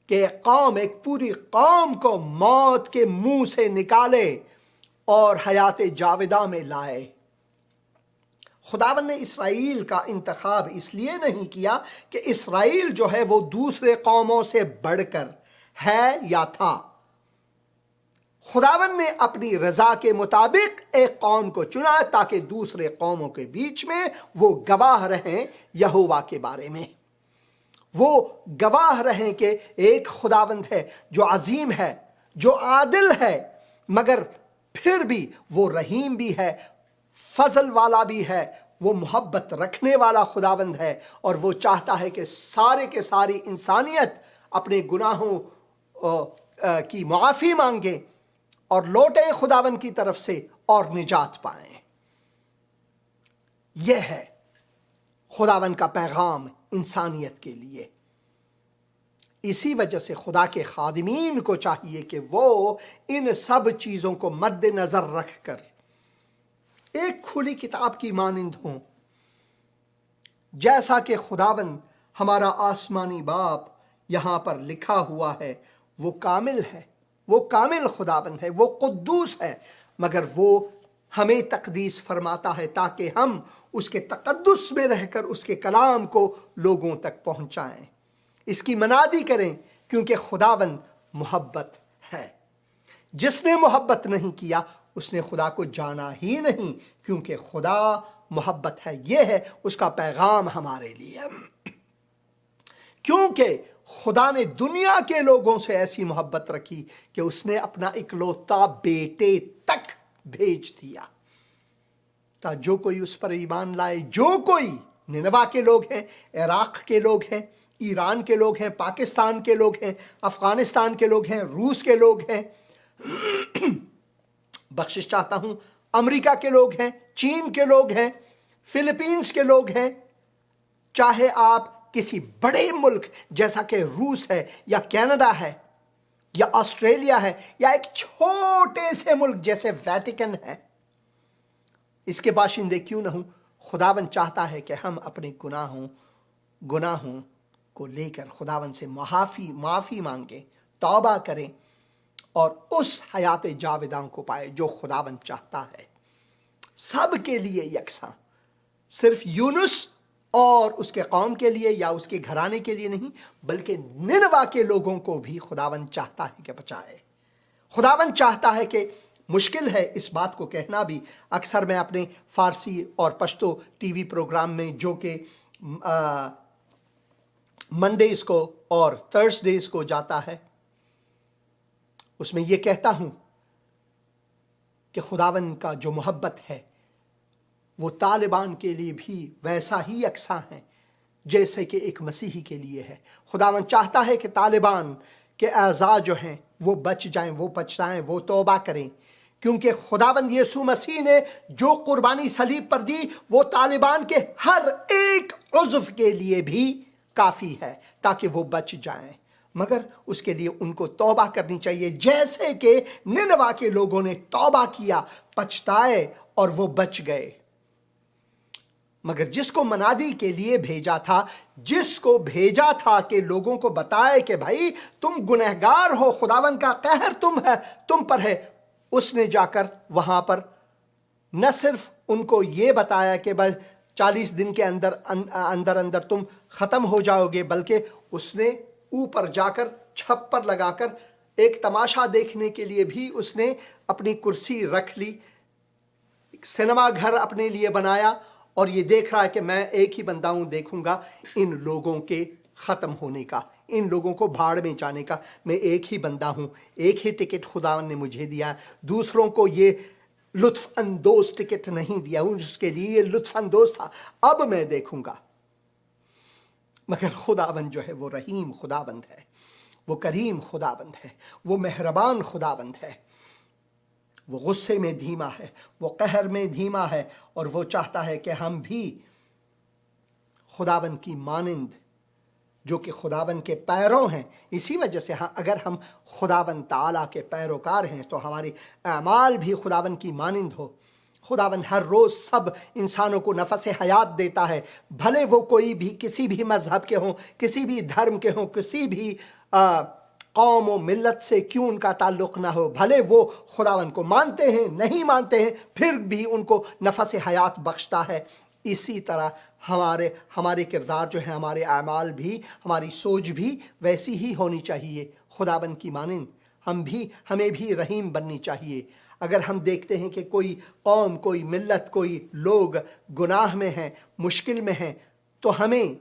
کہ ایک پوری قوم کو موت کے منہ سے نکالے اور حیات جاودہ میں لائے. خداوند نے اسرائیل کا انتخاب اس لیے نہیں کیا کہ اسرائیل جو ہے وہ دوسرے قوموں سے بڑھ کر ہے یا تھا. خداوند نے اپنی رضا کے مطابق ایک قوم کو چنا تاکہ دوسرے قوموں کے بیچ میں وہ گواہ رہیں یہوہ کے بارے میں. وہ گواہ رہیں کہ ایک خداوند ہے جو عظیم ہے، جو عادل ہے، مگر پھر بھی وہ رحیم بھی ہے، فضل والا بھی ہے، وہ محبت رکھنے والا خداوند ہے، اور وہ چاہتا ہے کہ سارے کے ساری انسانیت اپنے گناہوں کی معافی مانگے اور لوٹے خداوند کی طرف سے اور نجات پائیں. یہ ہے خداوند کا پیغام انسانیت کے لیے. اسی وجہ سے خدا کے خادمین کو چاہیے کہ وہ ان سب چیزوں کو مد نظر رکھ کر ایک کھلی کتاب کی مانند ہوں. جیسا کہ خداوند ہمارا آسمانی باپ یہاں پر لکھا ہوا ہے، وہ کامل ہے، وہ کامل خداوند ہے، وہ قدوس ہے، مگر وہ ہمیں تقدیس فرماتا ہے تاکہ ہم اس کے تقدس میں رہ کر اس کے کلام کو لوگوں تک پہنچائیں، اس کی منادی کریں، کیونکہ خداوند محبت ہے. جس نے محبت نہیں کیا اس نے خدا کو جانا ہی نہیں، کیونکہ خدا محبت ہے. یہ ہے اس کا پیغام ہمارے لیے. کیونکہ خدا نے دنیا کے لوگوں سے ایسی محبت رکھی کہ اس نے اپنا اکلوتا بیٹے تک بھیج دیا تا جو کوئی اس پر ایمان لائے. جو کوئی نینوا کے لوگ ہیں، عراق کے لوگ ہیں، ایران کے لوگ ہیں، پاکستان کے لوگ ہیں، افغانستان کے لوگ ہیں، روس کے لوگ ہیں، بخشش چاہتا ہوں، امریکہ کے لوگ ہیں، چین کے لوگ ہیں، فلپینز کے لوگ ہیں، چاہے آپ کسی بڑے ملک جیسا کہ روس ہے یا کینیڈا ہے یا آسٹریلیا ہے یا ایک چھوٹے سے ملک جیسے ویٹیکن ہے، اس کے باشندے کیوں نہ ہوں، خداوند چاہتا ہے کہ ہم اپنے گناہوں کو لے کر خداوند سے معافی مانگیں، توبہ کریں اور اس حیات جاوداں کو پائے جو خداوند چاہتا ہے. سب کے لیے یکساں، صرف یونس اور اس کے قوم کے لیے یا اس کے گھرانے کے لیے نہیں، بلکہ نینوا کے لوگوں کو بھی خداوند چاہتا ہے کہ بچائے. خداوند چاہتا ہے کہ مشکل ہے اس بات کو کہنا بھی. اکثر میں اپنے فارسی اور پشتو ٹی وی پروگرام میں جو کہ منڈیز کو اور تھرسڈیز کو جاتا ہے، اس میں یہ کہتا ہوں کہ خداوند کا جو محبت ہے وہ طالبان کے لیے بھی ویسا ہی یکساں ہے جیسے کہ ایک مسیحی کے لیے ہے. خداوند چاہتا ہے کہ طالبان کے اعضاء جو ہیں وہ بچ جائیں، وہ پچھتائیں، وہ توبہ کریں، کیونکہ خداوند یسوع مسیح نے جو قربانی صلیب پر دی وہ طالبان کے ہر ایک عضو کے لیے بھی کافی ہے تاکہ وہ بچ جائیں. مگر اس کے لیے ان کو توبہ کرنی چاہیے، جیسے کہ نینوا کے لوگوں نے توبہ کیا، پچھتائے اور وہ بچ گئے. مگر جس کو منادی کے لیے بھیجا تھا، جس کو بھیجا تھا کہ لوگوں کو بتائے کہ بھائی تم گنہگار ہو، خداوند کا قہر تم پر ہے، اس نے جا کر وہاں پر نہ صرف ان کو یہ بتایا کہ بس 40 دن کے اندر تم ختم ہو جاؤ گے، بلکہ اس نے اوپر جا کر چھپر لگا کر ایک تماشا دیکھنے کے لیے بھی اس نے اپنی کرسی رکھ لی، ایک سینما گھر اپنے لیے بنایا، اور یہ دیکھ رہا ہے کہ میں ایک ہی بندہ ہوں، دیکھوں گا ان لوگوں کے ختم ہونے کا، ان لوگوں کو بھاڑ میں جانے کا. میں ایک ہی بندہ ہوں, ایک ہی ٹکٹ خداوند نے مجھے دیا, دوسروں کو یہ لطف اندوز ٹکٹ نہیں دیا, اس کے لیے یہ لطف اندوز تھا. اب میں دیکھوں گا. مگر خداوند جو ہے وہ رحیم خداوند ہے, وہ کریم خداوند ہے, وہ مہربان خداوند ہے. وہ غصے میں دھیما ہے, وہ قہر میں دھیما ہے, اور وہ چاہتا ہے کہ ہم بھی خداوند کی مانند جو کہ خداوند کے پیروں ہیں. اسی وجہ سے اگر ہم خداوند تعالیٰ کے پیروکار ہیں تو ہمارے اعمال بھی خداوند کی مانند ہو. خداوند ہر روز سب انسانوں کو نفس حیات دیتا ہے, بھلے وہ کوئی بھی کسی بھی مذہب کے ہوں, کسی بھی دھرم کے ہوں, کسی بھی قوم و ملت سے کیوں ان کا تعلق نہ ہو, بھلے وہ خداوند کو مانتے ہیں نہیں مانتے ہیں, پھر بھی ان کو نفس حیات بخشتا ہے. اسی طرح ہمارے کردار جو ہے, ہمارے اعمال بھی, ہماری سوچ بھی ویسی ہی ہونی چاہیے خداوند کی مانند. ہمیں بھی رحیم بننی چاہیے. اگر ہم دیکھتے ہیں کہ کوئی قوم, کوئی ملت, کوئی لوگ گناہ میں ہیں, مشکل میں ہیں, تو ہمیں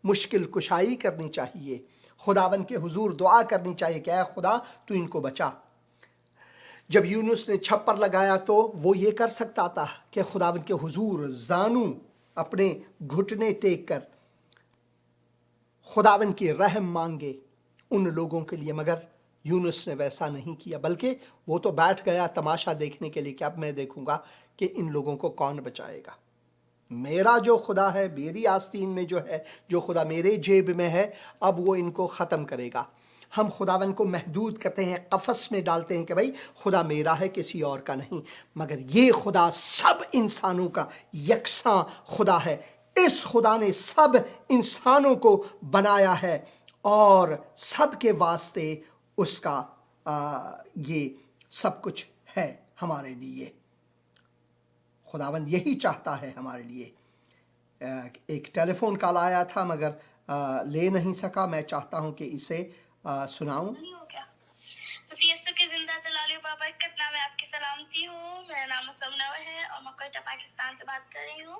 مشکل کشائی کرنی چاہیے, خداوند کے حضور دعا کرنی چاہیے کہ اے خدا تو ان کو بچا. جب یونس نے چھپر لگایا تو وہ یہ کر سکتا تھا کہ خداوند کے حضور زانو اپنے گھٹنے ٹیک کر خداوند کی رحم مانگے ان لوگوں کے لیے, مگر یونس نے ویسا نہیں کیا, بلکہ وہ تو بیٹھ گیا تماشا دیکھنے کے لیے کہ اب میں دیکھوں گا کہ ان لوگوں کو کون بچائے گا. میرا جو خدا ہے, میری آستین میں جو ہے, جو خدا میرے جیب میں ہے, اب وہ ان کو ختم کرے گا. ہم خداوند کو محدود کرتے ہیں, قفس میں ڈالتے ہیں کہ بھائی خدا میرا ہے, کسی اور کا نہیں. مگر یہ خدا سب انسانوں کا یکساں خدا ہے. اس خدا نے سب انسانوں کو بنایا ہے اور سب کے واسطے اس کا یہ سب کچھ ہے ہمارے لیے. خداوند یہی چاہتا ہے ہمارے لیے. ایک ٹیلی فون کال آیا تھا مگر لے نہیں سکا. میں چاہتا ہوں کہ اسے سناؤں. مسیح یسوع کی زندہ جلالی و بابرکت نام میں آپ کی سلامتی ہوں. میرا نام مسم نو ہے اور میں کوئٹہ پاکستان سے بات کر رہی ہوں.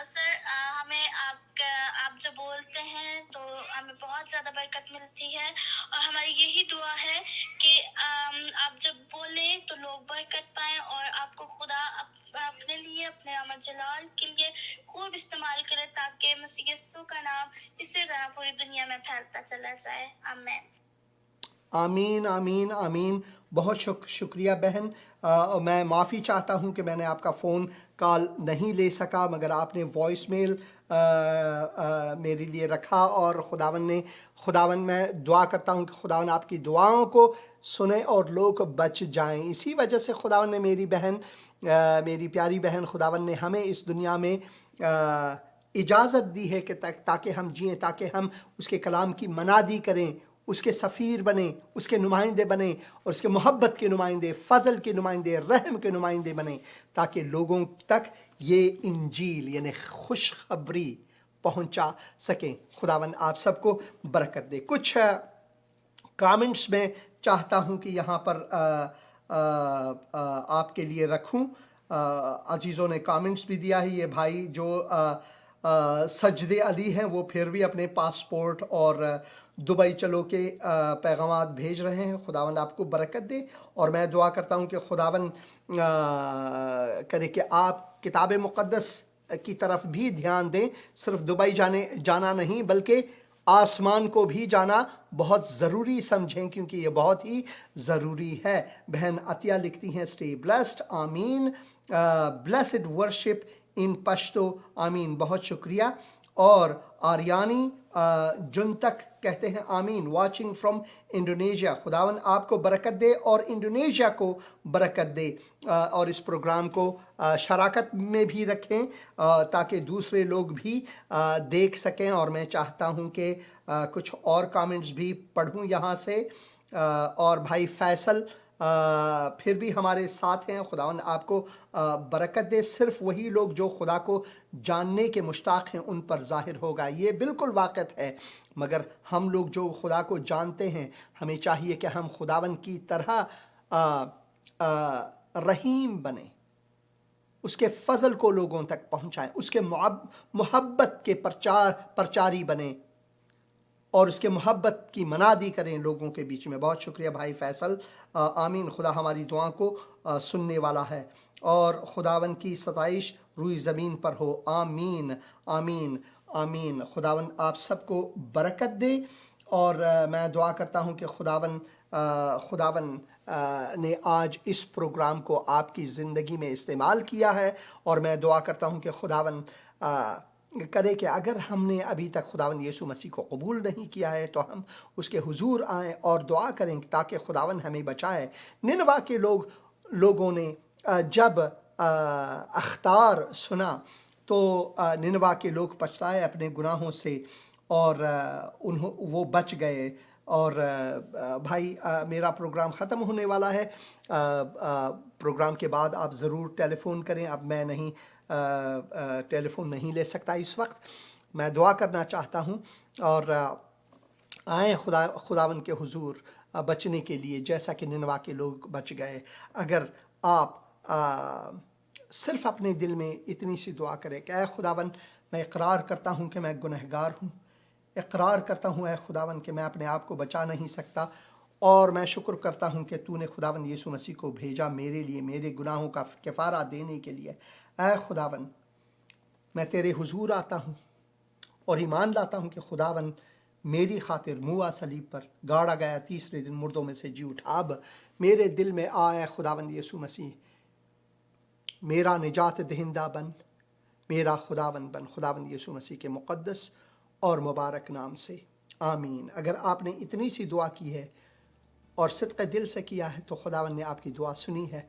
سر ہمیں آپ جو بولتے ہیں تو ہمیں بہت زیادہ برکت ملتی ہے, اور ہماری یہی دعا ہے کہ آپ جب بولیں تو لوگ برکت پائیں اور آپ کو خدا اپنے لیے, اپنے نام جلال کے لیے خوب استعمال کرے تاکہ مسیح یسوع کا نام اسی طرح پوری دنیا میں پھیلتا چلا جائے. آمین. آمین آمین آمین. بہت شکریہ بہن. میں معافی چاہتا ہوں کہ میں نے آپ کا فون کال نہیں لے سکا, مگر آپ نے وائس میل میرے لیے رکھا, اور خداوند میں دعا کرتا ہوں کہ خداوند آپ کی دعاؤں کو سنیں اور لوگ بچ جائیں. اسی وجہ سے خداوند نے میری پیاری بہن, خداوند نے ہمیں اس دنیا میں اجازت دی ہے کہ تاکہ ہم جئیں, تاکہ ہم اس کے کلام کی منادی کریں, اس کے سفیر بنیں, اس کے نمائندے بنیں, اور اس کے محبت کے نمائندے, فضل کے نمائندے, رحم کے نمائندے بنیں, تاکہ لوگوں تک یہ انجیل یعنی خوشخبری پہنچا سکیں. خداوند آپ سب کو برکت دے. کچھ کامنٹس میں چاہتا ہوں کہ یہاں پر آپ کے لیے رکھوں. عزیزوں نے کامنٹس بھی دیا ہے. یہ بھائی جو سجدے علی ہیں وہ پھر بھی اپنے پاسپورٹ اور دبئی چلو کے پیغامات بھیج رہے ہیں. خداوند آپ کو برکت دے, اور میں دعا کرتا ہوں کہ خداوند کرے کہ آپ کتاب مقدس کی طرف بھی دھیان دیں. صرف دبئی جانا نہیں بلکہ آسمان کو بھی جانا بہت ضروری سمجھیں, کیونکہ یہ بہت ہی ضروری ہے. بہن عطیہ لکھتی ہیں اسٹے بلیسڈ. آمین. بلیسڈ ورشپ ان پشتو. آمین. بہت شکریہ. اور آریانی جن تک کہتے ہیں آمین, واچنگ فرام انڈونیشیا. خداوند آپ کو برکت دے اور انڈونیشیا کو برکت دے, اور اس پروگرام کو شراکت میں بھی رکھیں تاکہ دوسرے لوگ بھی دیکھ سکیں. اور میں چاہتا ہوں کہ کچھ اور کامنٹس بھی پڑھوں یہاں سے. اور بھائی فیصل پھر بھی ہمارے ساتھ ہیں. خداوند آپ کو برکت دے. صرف وہی لوگ جو خدا کو جاننے کے مشتاق ہیں ان پر ظاہر ہوگا. یہ بالکل واقعت ہے, مگر ہم لوگ جو خدا کو جانتے ہیں ہمیں چاہیے کہ ہم خداوند کی طرح رحیم بنیں, اس کے فضل کو لوگوں تک پہنچائیں, اس کے محبت کے پرچاری بنیں. اور اس کے محبت کی منادی کریں لوگوں کے بیچ میں. بہت شکریہ بھائی فیصل. آمین. خدا ہماری دعا کو سننے والا ہے اور خداون کی ستائش روئی زمین پر ہو. آمین آمین آمین. خداون آپ سب کو برکت دے اور میں دعا کرتا ہوں کہ خداون نے آج اس پروگرام کو آپ کی زندگی میں استعمال کیا ہے اور میں دعا کرتا ہوں کہ خداون کرے کہ اگر ہم نے ابھی تک خداون یسوع مسیح کو قبول نہیں کیا ہے تو ہم اس کے حضور آئیں اور دعا کریں تاکہ خداون ہمیں بچائے. ننوا کے لوگوں نے جب اخطار سنا تو ننوا کے لوگ پچھتائے اپنے گناہوں سے اور وہ بچ گئے. اور بھائی میرا پروگرام ختم ہونے والا ہے. پروگرام کے بعد آپ ضرور ٹیلی فون کریں. اب میں ٹیلی فون نہیں لے سکتا اس وقت. میں دعا کرنا چاہتا ہوں اور آئیں خداون کے حضور بچنے کے لیے جیسا کہ ننوا کے لوگ بچ گئے. اگر آپ صرف اپنے دل میں اتنی سی دعا کریں کہ اے خداون میں اقرار کرتا ہوں کہ میں گنہگار ہوں، اقرار کرتا ہوں اے خداون کہ میں اپنے آپ کو بچا نہیں سکتا، اور میں شکر کرتا ہوں کہ تو نے خداون یسوع مسیح کو بھیجا میرے لیے، میرے گناہوں کا کفارہ دینے کے لیے. اے خداون میں تیرے حضور آتا ہوں اور ایمان لاتا ہوں کہ خداون میری خاطر موا صلیب پر گاڑا گیا، تیسرے دن مردوں میں سے جی اٹھا. اب میرے دل میں آ اے خداون یسوع مسیح، میرا نجات دہندہ بن، میرا خداون بن، خداون یسوع مسیح کے مقدس اور مبارک نام سے آمین. اگر آپ نے اتنی سی دعا کی ہے اور صدق دل سے کیا ہے تو خداون نے آپ کی دعا سنی ہے.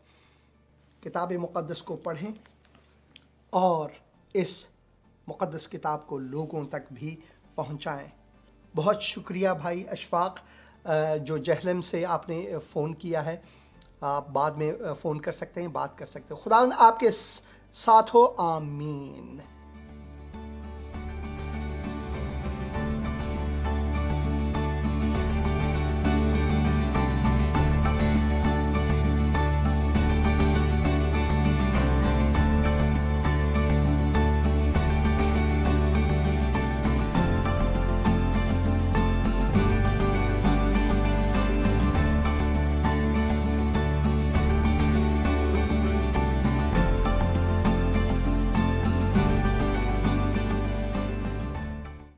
کتاب مقدس کو پڑھیں اور اس مقدس کتاب کو لوگوں تک بھی پہنچائیں. بہت شکریہ بھائی اشفاق جو جہلم سے آپ نے فون کیا ہے. آپ بعد میں فون کر سکتے ہیں، بات کر سکتے ہیں. خداوند آپ کے ساتھ ہو. آمین.